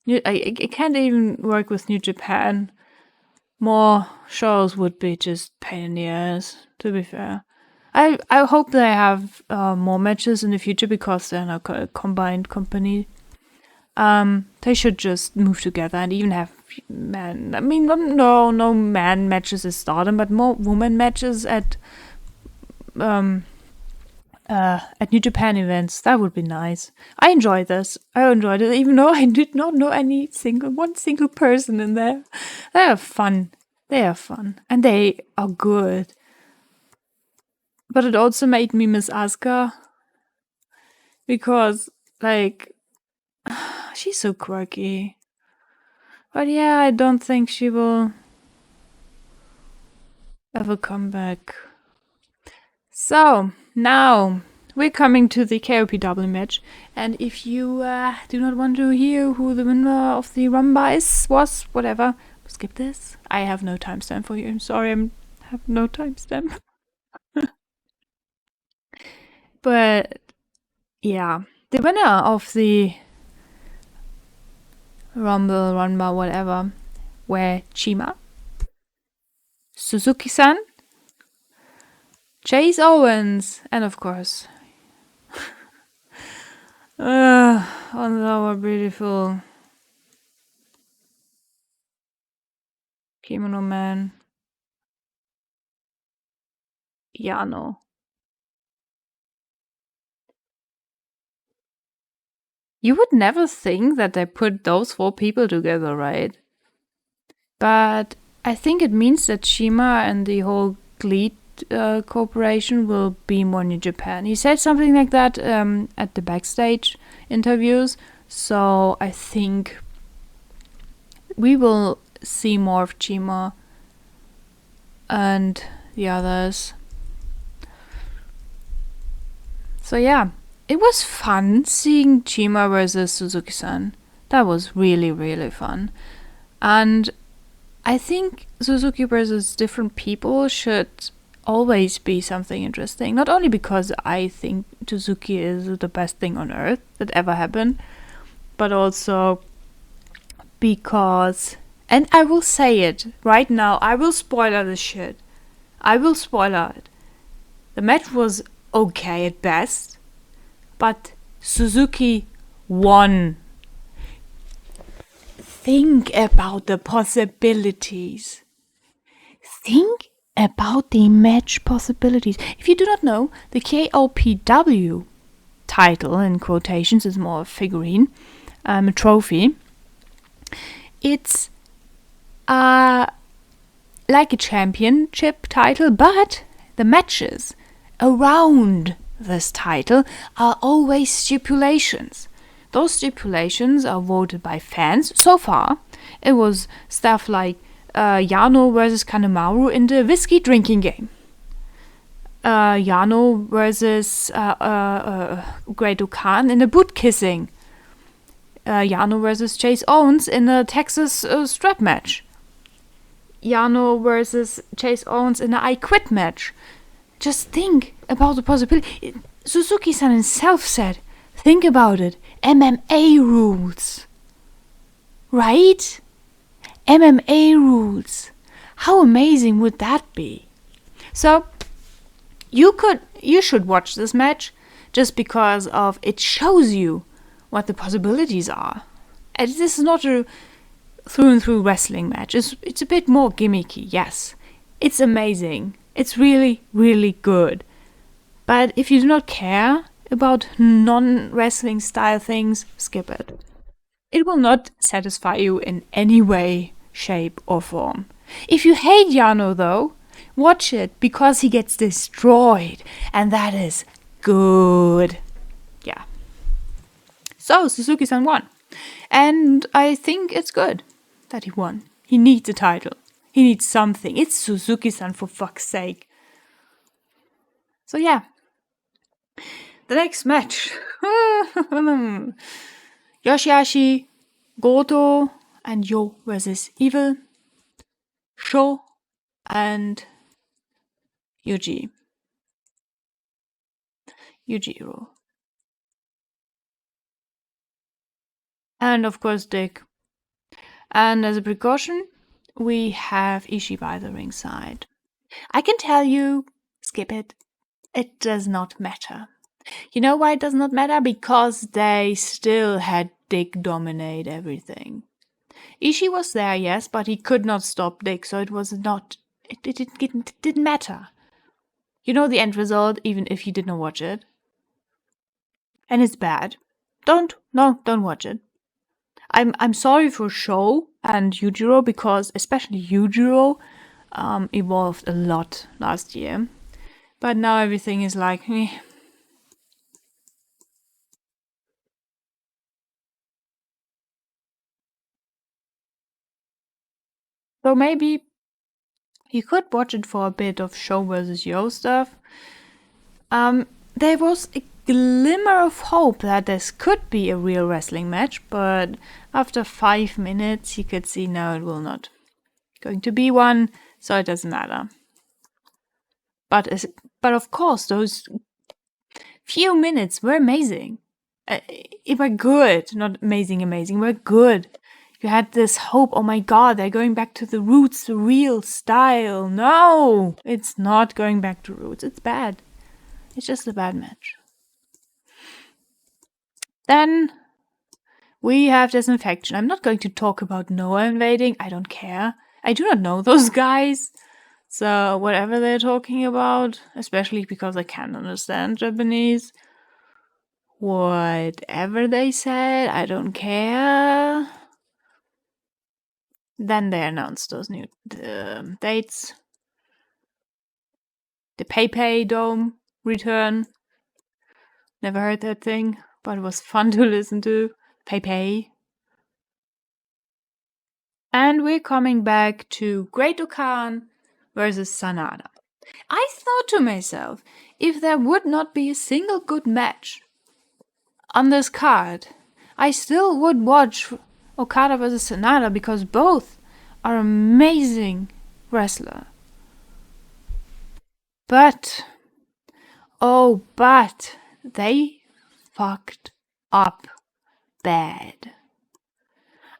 I can't even work with New Japan. More shows would be just pain in the ass, to be fair. I hope they have more matches in the future because they're now a combined company. They should just move together and even have men. I mean, no man matches at Stardom, but more woman matches at at New Japan events. That would be nice. I enjoyed this. I enjoyed it, even though I did not know one single person in there. They are fun. They are fun, and they are good. But it also made me miss Asuka because, like, she's so quirky. But yeah, I don't think she will ever come back. So, now we're coming to the KOPW match. And if you do not want to hear who the winner of the Rumba was, whatever, skip this. I have no timestamp for you. I'm sorry, I have no timestamp. But yeah, the winner of the Rumble, Rumba, whatever, were Chima, Suzuki-san, Chase Owens, and of course, on our beautiful Kimono Man, Yano. You would never think that they put those 4 people together, right? But I think it means that Shima and the whole GLEAT corporation will be more in Japan. He said something like that at the backstage interviews. So I think we will see more of Chima and the others. So yeah, it was fun seeing Chima versus Suzuki-san. That was really, really fun. And I think Suzuki versus different people should always be something interesting. Not only because I think Suzuki is the best thing on earth that ever happened, but also because, and I will say it right now, I will spoiler this shit. I will spoiler it. The match was okay at best, but Suzuki won. Think about the possibilities. Think about the match possibilities. If you do not know, the KOPW title, in quotations, is more a figurine, a trophy. It's like a championship title, but the matches around this title are always stipulations. Those stipulations are voted by fans. So far, it was stuff like Yano versus Kanemaru in the whiskey drinking game. Yano versus Great Okan in the boot kissing. Yano versus Chase Owens in a Texas strap match. Yano versus Chase Owens in a I Quit match. Just think about the possibility. Suzuki-san himself said, think about it. MMA rules. Right? MMA rules. How amazing would that be? So, you should watch this match just because of it shows you what the possibilities are. And this is not a through and through wrestling match. It's a bit more gimmicky, yes. It's amazing. It's really, really good. But if you do not care about non-wrestling style things, skip it. It will not satisfy you in any way, shape, or form. If you hate Yano, though, watch it because he gets destroyed, and that is good. Yeah. So, Suzuki-san won. And I think it's good that he won. He needs a title. He needs something. It's Suzuki-san, for fuck's sake. So yeah. The next match. Yoshihashi, Goto, and Yo versus Evil, Sho, and Yujiro. And of course Dick. And as a precaution, we have Ishii by the ringside. I can tell you, skip it. It does not matter. You know why it does not matter? Because they still had Dick dominate everything. Ishii was there, yes, but he could not stop Dick, so it was not... It didn't matter. You know the end result, even if you did not watch it. And it's bad. Don't watch it. I'm sorry for Show and Yujiro because especially Yujiro evolved a lot last year. But now everything is like, eh. So maybe you could watch it for a bit of Show versus Yo stuff. There was a glimmer of hope that this could be a real wrestling match, but after 5 minutes you could see no, it will not. Going to be one, so it doesn't matter. But of course, those few minutes were amazing. It were good, not amazing, were good. You had this hope, oh my god, they're going back to the roots, the real style. No, it's not going back to roots. It's bad. It's just a bad match. Then we have Disinfection. I'm not going to talk about Noah invading. I don't care. I do not know those guys. So whatever they're talking about, especially because I can't understand Japanese, whatever they said, I don't care. Then they announced those new dates. The PayPay Dome return. Never heard that thing, but it was fun to listen to. PayPay. And we're coming back to Great Okan versus Sanada. I thought to myself, if there would not be a single good match on this card, I still would watch Okada versus Sanada because both are amazing wrestlers. But they fucked up bad.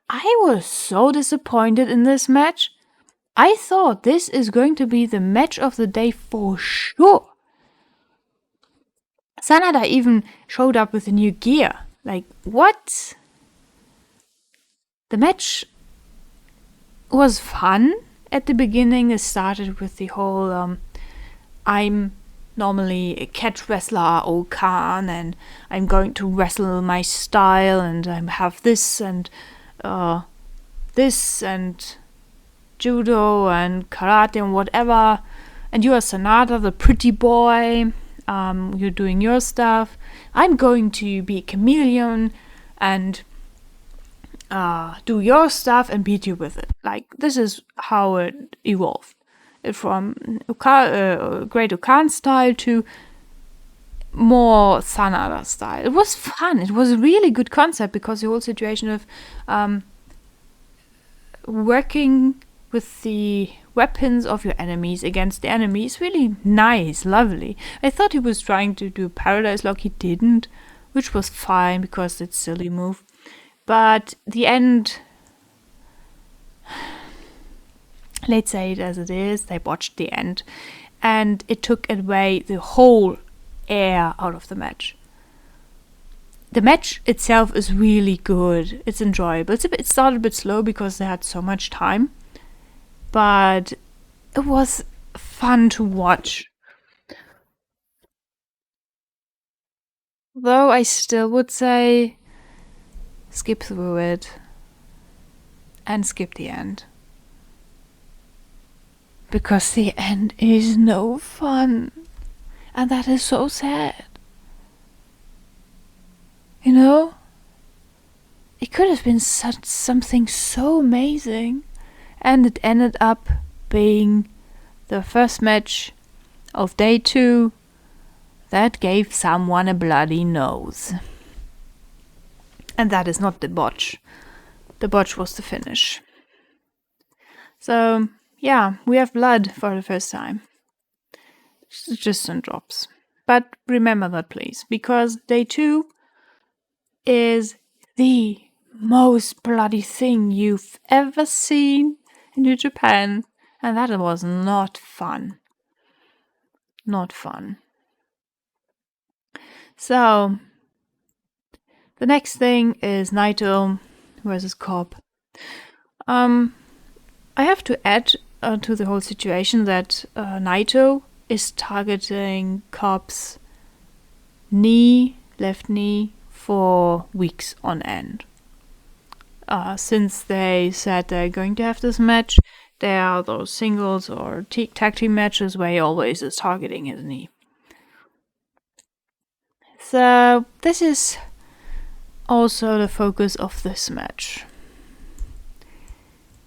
I was so disappointed in this match. I thought this is going to be the match of the day for sure. Sanada even showed up with the new gear. Like, what? The match was fun at the beginning. It started with the whole I'm normally a catch wrestler, Okan, and I'm going to wrestle my style, and I have this and judo and karate and whatever, and you are Sanada, the pretty boy. You're doing your stuff. I'm going to be a chameleon and do your stuff and beat you with it. Like, this is how it evolved. From Great Okan style to more Sanada style. It was fun. It was a really good concept because the whole situation of working with the weapons of your enemies against the enemy is really nice, lovely. I thought he was trying to do Paradise Lock. He didn't, which was fine because it's a silly move. But the end, let's say it as it is, they botched the end and it took away the whole air out of the match. The match itself is really good. It's enjoyable. It started a bit slow because they had so much time, but it was fun to watch. Though I still would say skip through it and skip the end. Because the end is no fun. And that is so sad. You know? It could have been something so amazing. And it ended up being the first match of day 2 that gave someone a bloody nose. And that is not the botch. The botch was the finish. So, yeah, we have blood for the first time. Just some drops. But remember that, please, because day 2 is the most bloody thing you've ever seen in New Japan, and that was not fun. Not fun. So, the next thing is Naito versus Cobb. I have to add to the whole situation that Naito is targeting Cobb's knee left knee for weeks on end. Since they said they're going to have this match, there are those singles or tag team matches where he always is targeting his knee. So this is also the focus of this match,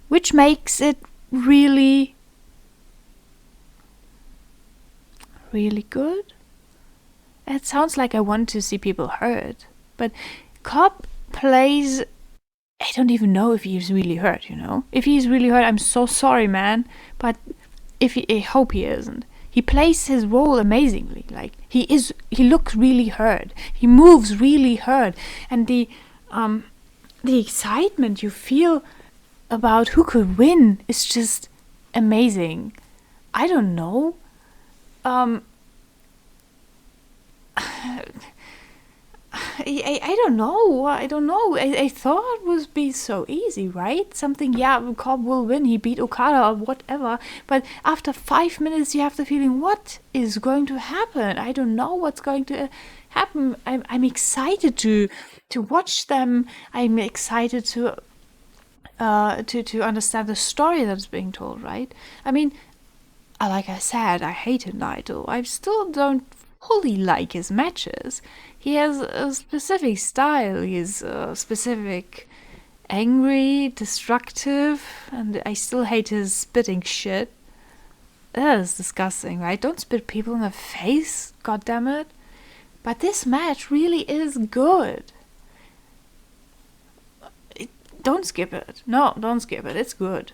which makes it really, really good. It sounds like I want to see people hurt, but Cobb plays, I don't even know if he's really hurt, you know? If he's really hurt, I'm so sorry, man, but I hope he isn't. He plays his role amazingly. Like, he looks really hurt. He moves really hurt. And the excitement you feel about who could win is just amazing. I don't know. I don't know. I don't know. I thought it would be so easy, right? Something, yeah, Cobb will win. He beat Okada or whatever. But after 5 minutes, you have the feeling, what is going to happen? I don't know what's going to happen. I'm excited to watch them. I'm excited to understand the story that's being told, right? I mean, like I said, I hated Naito. I still don't fully like his matches. He has a specific style. He's specific, angry, destructive, and I still hate his spitting shit. That is disgusting, right? Don't spit people in the face, goddammit. But this match really is good. Don't skip it. No, don't skip it. It's good.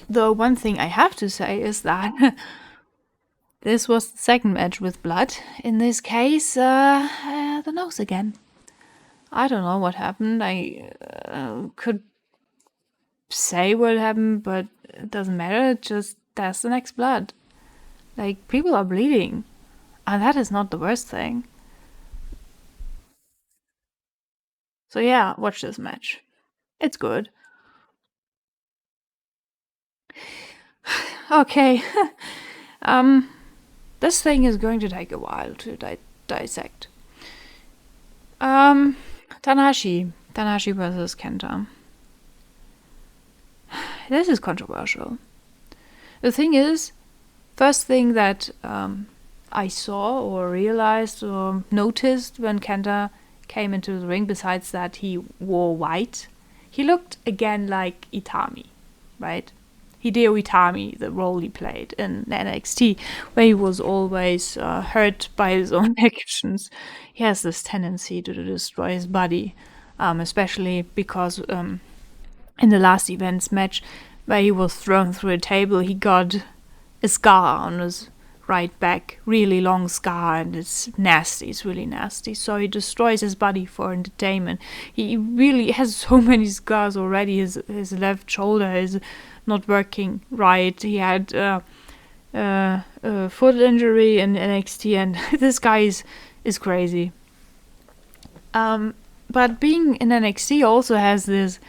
Though one thing I have to say is that this was the second match with blood. In this case, the nose again. I don't know what happened. I could say what happened, but it doesn't matter. Just that's the next blood. Like, people are bleeding. And that is not the worst thing. So yeah, watch this match. It's good. Okay. This thing is going to take a while to dissect. Tanahashi versus Kenta. This is controversial. The thing is, first thing that I saw or realized or noticed when Kenta came into the ring, besides that he wore white, he looked again like Itami, right? Hideo Itami, the role he played in NXT, where he was always hurt by his own actions. He has this tendency to destroy his body, especially because in the last events match, where he was thrown through a table, he got a scar on his right back, really long scar, and it's nasty, it's really nasty. So he destroys his body for entertainment. He really has so many scars already. His left shoulder is not working right. He had a foot injury in NXT, and this guy is crazy. But being in NXT also has this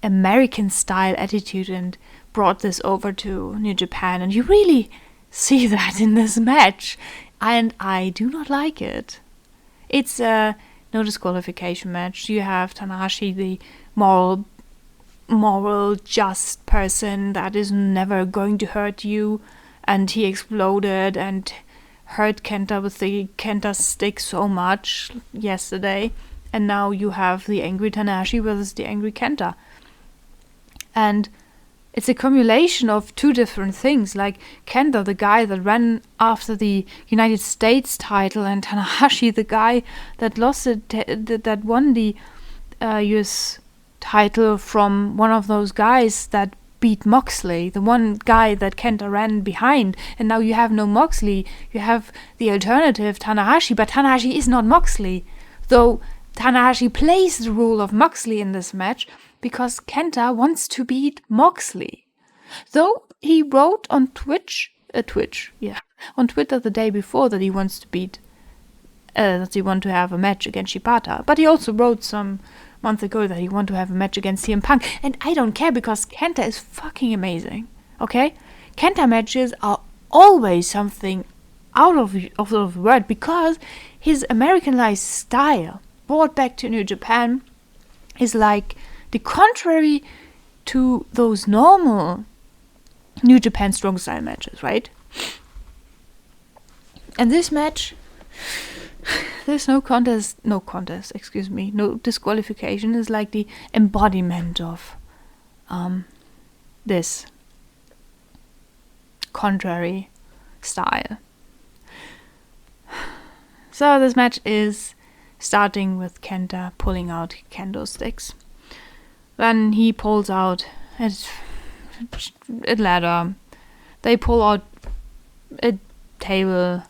American style attitude and brought this over to New Japan, and you really see that in this match, and I do not like it. It's a no disqualification match. You have Tanahashi, the moral, just person that is never going to hurt you, and he exploded and hurt Kenta with the Kenta stick so much yesterday, and now you have the angry Tanahashi versus the angry Kenta. And it's a cumulation of two different things, like Kenta, the guy that ran after the United States title, and Tanahashi, the guy that lost it, that won the US title from one of those guys that beat Moxley, the one guy that Kenta ran behind. And now you have no Moxley, you have the alternative Tanahashi, but Tanahashi is not Moxley, though Tanahashi plays the role of Moxley in this match because Kenta wants to beat Moxley. Though he wrote on on Twitter the day before that he wants to beat, that he want to have a match against Shibata. But he also wrote some months ago that he want to have a match against CM Punk. And I don't care because Kenta is fucking amazing. Okay? Kenta matches are always something out of the word, because his Americanized style brought back to New Japan is like the contrary to those normal New Japan strong style matches, right? And this match, there's no disqualification, is like the embodiment of this contrary style. So this match is starting with Kenta pulling out kendo sticks. Then he pulls out a ladder. They pull out a table.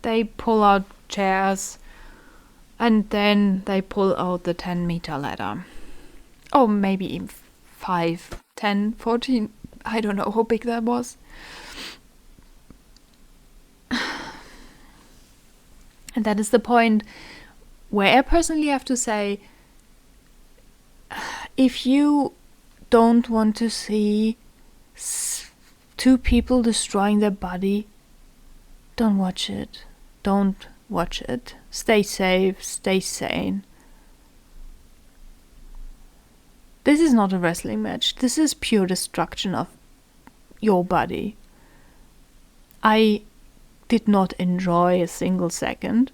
They pull out chairs. And then they pull out the 10-meter ladder. Or maybe even 5, 10, 14. I don't know how big that was. And that is the point where I personally have to say, if you don't want to see two people destroying their body, don't watch it. Don't watch it. Stay safe, stay sane. This is not a wrestling match. This is pure destruction of your body. I did not enjoy a single second.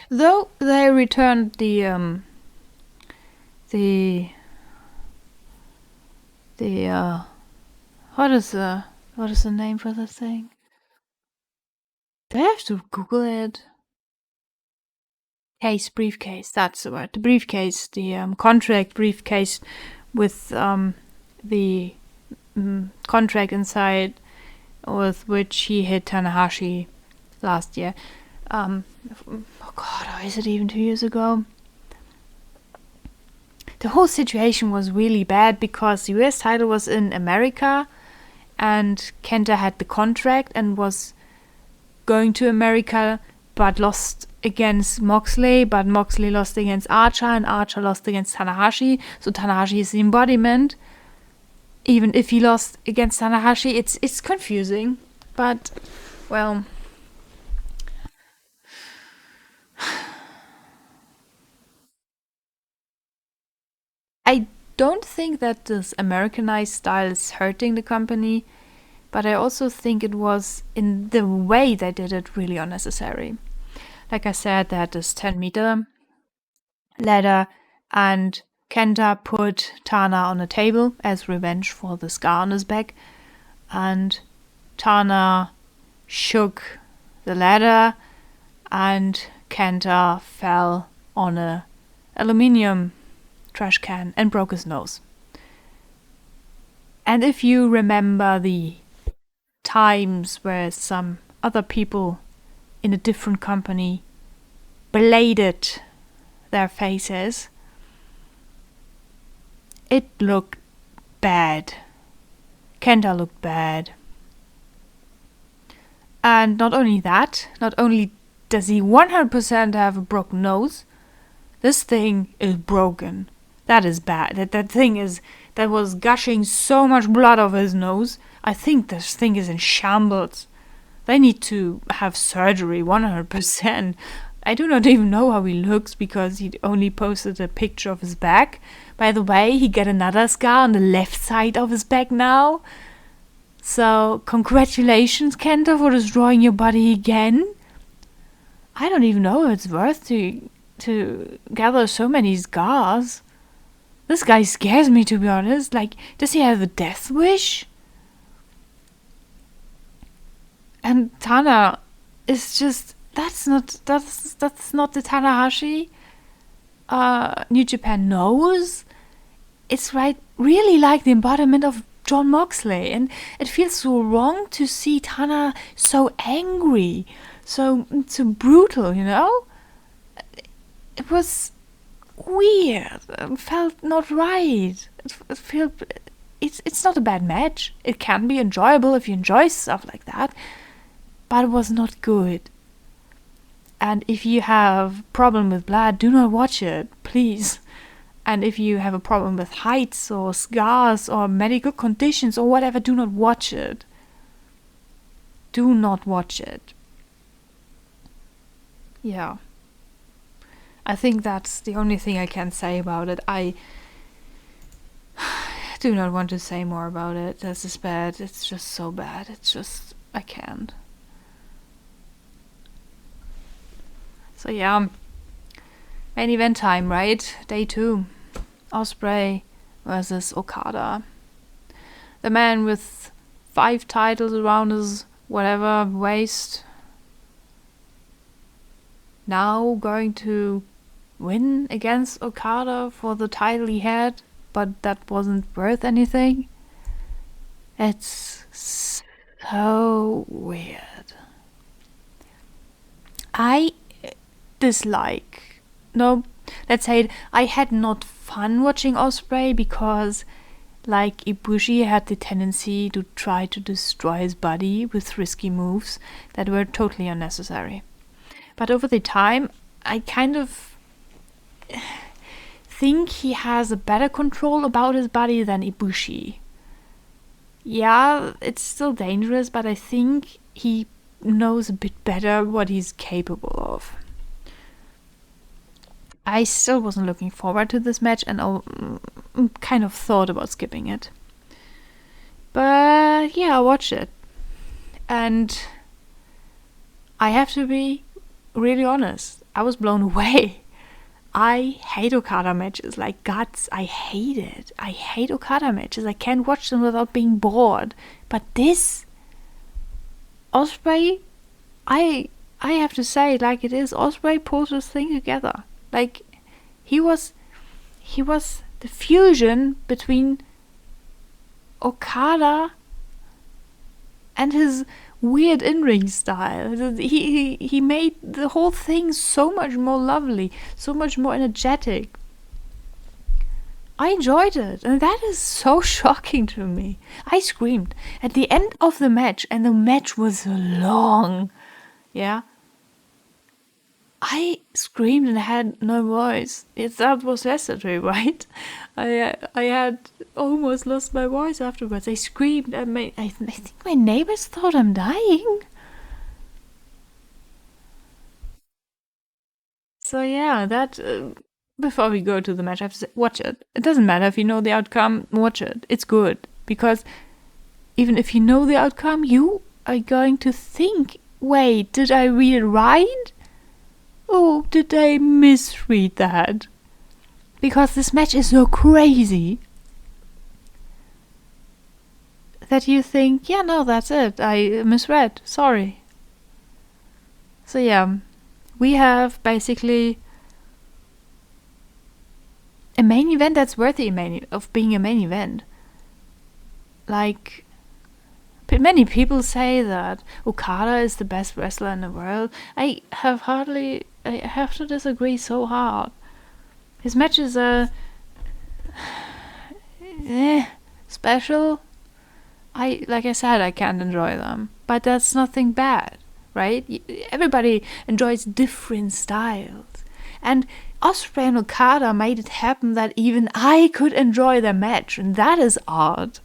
Though they returned the what is the name for the thing? Do I have to Google it? Briefcase, that's the word. The briefcase, the contract briefcase with the contract inside, with which he hit Tanahashi last year. Oh God, or is it even 2 years ago? The whole situation was really bad because the US title was in America and Kenta had the contract and was going to America but lost against Moxley, but Moxley lost against Archer and Archer lost against Tanahashi. So Tanahashi is the embodiment. Even if he lost against Tanahashi, it's confusing. But, well, I don't think that this Americanized style is hurting the company, but I also think it was, in the way they did it, really unnecessary. Like I said, they had this 10-meter ladder, and Kenta put Tana on a table as revenge for the scar on his back, and Tana shook the ladder, and Kenta fell on a aluminium trash can and broke his nose. And if you remember the times where some other people in a different company bladed their faces, it looked bad. Kenta looked bad. And not only that, not only does he 100% have a broken nose, this thing is broken. That is bad. That was gushing so much blood off his nose. I think this thing is in shambles. They need to have surgery 100%. I do not even know how he looks because he only posted a picture of his back. By the way, he got another scar on the left side of his back now. So, congratulations, Kenta, for destroying your body again. I don't even know if it's worth to gather so many scars. This guy scares me, to be honest. Like, does he have a death wish? And Tana is just, that's not the Tanahashi New Japan knows. It's really like the embodiment of Jon Moxley, and it feels so wrong to see Tana so angry, so brutal, you know? It was weird. It felt not right. It's not a bad match. It can be enjoyable if you enjoy stuff like that, but it was not good. And if you have problem with blood, do not watch it, please. And if you have a problem with heights or scars or medical conditions or whatever, do not watch it. do not watch it. Yeah. I think that's the only thing I can say about it. I do not want to say more about it. This is bad. It's just so bad. It's just, I can't. So yeah, main event time, right? Day 2. Ospreay versus Okada. The man with 5 titles around his whatever waist. Now going to win against Okada for the title he had, but that wasn't worth anything. It's so weird. I dislike. No, let's say it, I had not fun watching Ospreay because, like Ibushi, had the tendency to try to destroy his body with risky moves that were totally unnecessary. But over the time, I kind of think he has a better control about his body than Ibushi. Yeah, it's still dangerous, but I think he knows a bit better what he's capable of. I still wasn't looking forward to this match and kind of thought about skipping it. But yeah, I watched it. And I have to be really honest, I was blown away. I hate Okada matches like guts. I hate it. I hate Okada matches. I can't watch them without being bored. But this Ospreay, I have to say it like it is. Ospreay pulled this thing together. Like he was the fusion between Okada and his weird in-ring style. He made the whole thing so much more lovely, so much more energetic. I enjoyed it, and that is so shocking to me. I screamed at the end of the match, and the match was long. Yeah. I screamed and had no voice. That was yesterday, right? I had almost lost my voice afterwards. I screamed. I think my neighbors thought I'm dying. So yeah, that. Before we go to the match, I have to say, watch it. It doesn't matter if you know the outcome. Watch it. It's good because even if you know the outcome, you are going to think, wait, did I read it right? Oh, did I misread that? Because this match is so crazy that you think, yeah, no, that's it. I misread. Sorry. So yeah, we have basically a main event that's worthy of being a main event. Like, many people say that Okada is the best wrestler in the world. I have to disagree so hard. His matches are special. Like I said, I can't enjoy them, but that's nothing bad, right? Everybody enjoys different styles, and Ospreay and Okada made it happen that even I could enjoy their match, and that is art.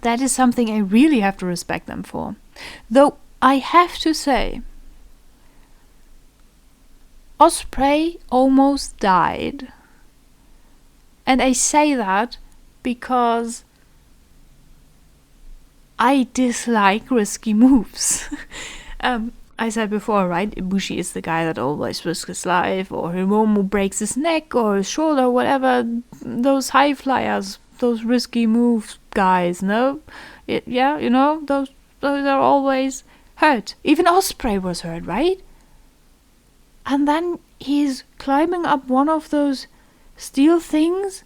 That is something I really have to respect them for. Though I have to say, Ospreay almost died. And I say that because I dislike risky moves. I said before, right? Ibushi is the guy that always risks his life, or Hiromu breaks his neck or his shoulder, whatever. Those high flyers, those risky moves guys, no? Yeah, you know, those are always hurt. Even Ospreay was hurt, right? And then he's climbing up one of those steel things,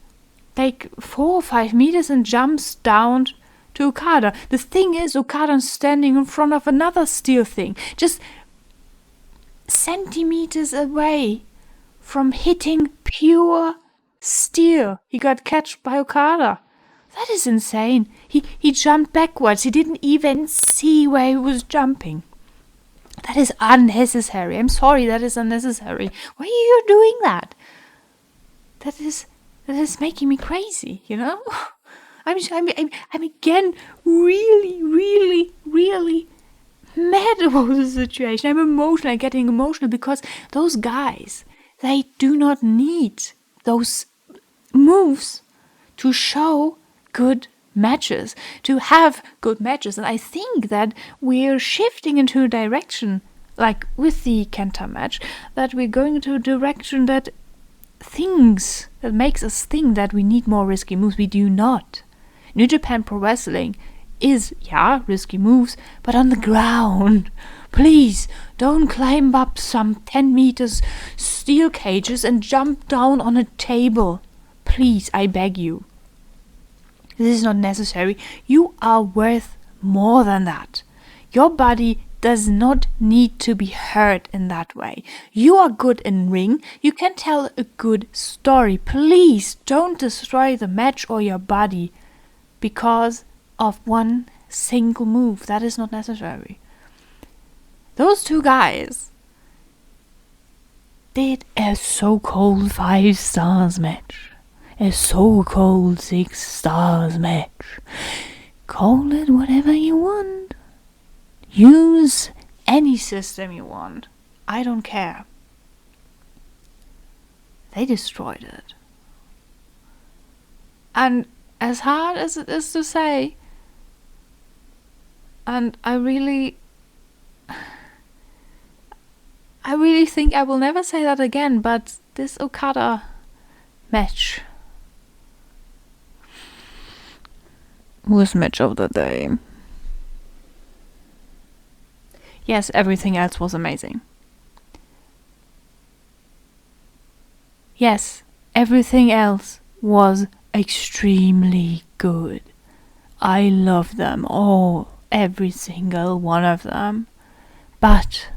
like 4 or 5 meters, and jumps down to Okada. The thing is, Okada's standing in front of another steel thing, just centimeters away from hitting pure steel. He got catched by Okada. That is insane. He jumped backwards. He didn't even see where he was jumping. That is unnecessary. I'm sorry, that is unnecessary. Why are you doing that? That is making me crazy, you know? I'm again really, really, really mad about the situation. I'm emotional. I'm getting emotional because those guys, they do not need those moves to show good matches, to have good matches. And I think that we're shifting into a direction, like with the Kenta match, that we're going into a direction that makes us think that we need more risky moves. We do not. New Japan Pro Wrestling is, risky moves, but on the ground. Please, don't climb up some 10 meters steel cages and jump down on a table. Please, I beg you. This is not necessary. You are worth more than that. Your body does not need to be hurt in that way. You are good in ring. You can tell a good story. Please don't destroy the match or your body because of one single move. That is not necessary. Those two guys did a so-called 5 stars match. A so-called 6 stars match. Call it whatever you want. Use any system you want. I don't care. They destroyed it. And as hard as it is to say, and I really think I will never say that again, but this Okada match was match of the day. Yes, everything else was amazing. Yes, everything else was extremely good. I love them all, every single one of them. But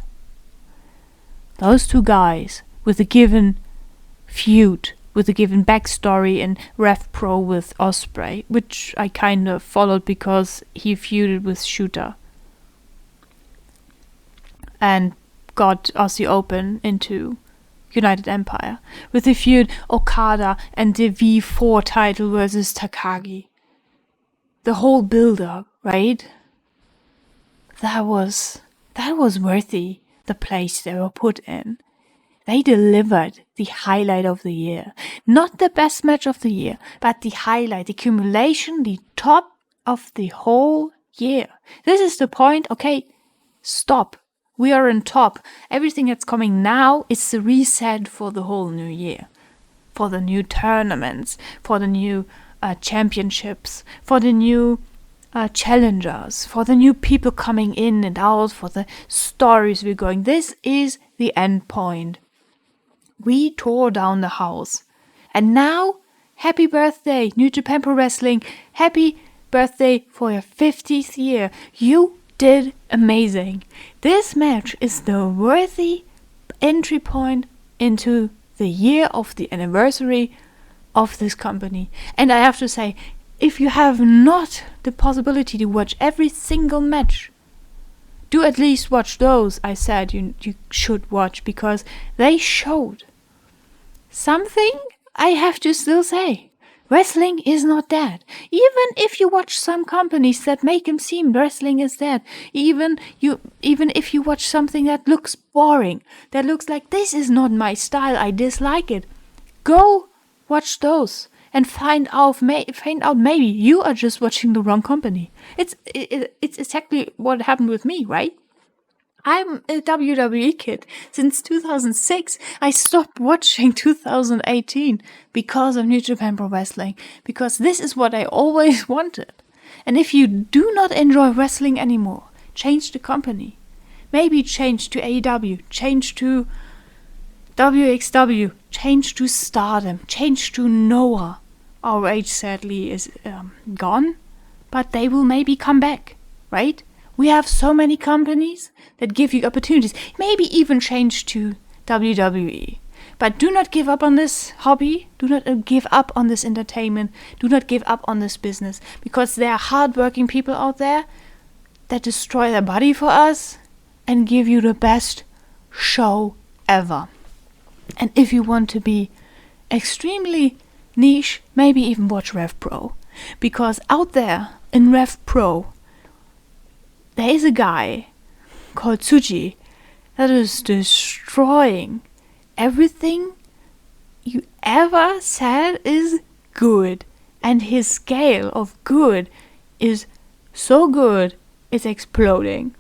those two guys with a given feud, with a given backstory in Rev Pro with Ospreay, which I kind of followed because he feuded with Shooter and got Aussie Open into United Empire, with the feud Okada and the V4 title versus Takagi. The whole build-up, right? That was worthy the place they were put in. They delivered the highlight of the year. Not the best match of the year, but the highlight, the accumulation, the top of the whole year. This is the point. Okay, stop. We are on top. Everything that's coming now is the reset for the whole new year. For the new tournaments, for the new championships, for the new challengers, for the new people coming in and out, for the stories we're going. This is the end point. We tore down the house. And now, happy birthday, New Japan Pro Wrestling. Happy birthday for your 50th year. You did amazing. This match is the worthy entry point into the year of the anniversary of this company. And I have to say, if you have not the possibility to watch every single match, do at least watch those I said you should watch, because they showed something. I have to still say, wrestling is not dead. Even if you watch some companies that make them seem wrestling is dead, even if you watch something that looks boring, that looks like this is not my style, I dislike it, go watch those and find out maybe you are just watching the wrong company. It's exactly what happened with me, right? I'm a WWE kid since 2006. I stopped watching 2018 because of New Japan Pro Wrestling, because this is what I always wanted. And if you do not enjoy wrestling anymore, change the company. Maybe change to AEW, change to WXW, change to Stardom, change to Noah. ROH sadly is gone, but they will maybe come back, right? We have so many companies that give you opportunities. Maybe even change to WWE. But do not give up on this hobby. Do not give up on this entertainment. Do not give up on this business. Because there are hardworking people out there that destroy their body for us and give you the best show ever. And if you want to be extremely niche, maybe even watch Rev Pro. Because out there in Rev Pro, there is a guy called Tsuji that is destroying everything you ever said is good. And his scale of good is so good, it's exploding.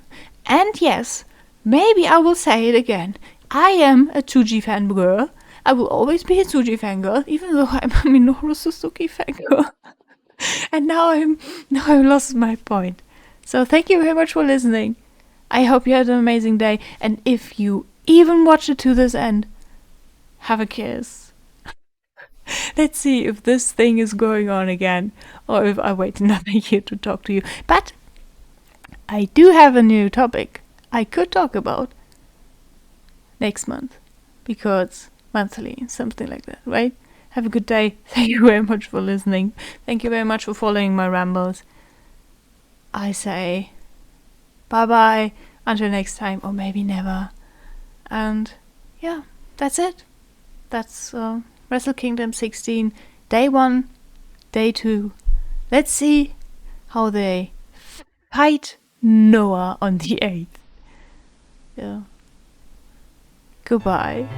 And yes, maybe I will say it again. I am a Tsuji fangirl. I will always be a Tsuji fangirl, even though I'm a Minoru Suzuki fangirl. And now I've lost my point. So thank you very much for listening. I hope you had an amazing day. And if you even watch it to this end, have a kiss. Let's see if this thing is going on again, or if I wait another year to talk to you. But I do have a new topic I could talk about next month, because monthly, something like that, right? Have a good day. Thank you very much for listening. Thank you very much for following my rambles. I say bye-bye until next time, or maybe never. And yeah, that's it. That's Wrestle Kingdom 16, day 1, day 2. Let's see how they fight Noah on the 8th. Yeah. Goodbye.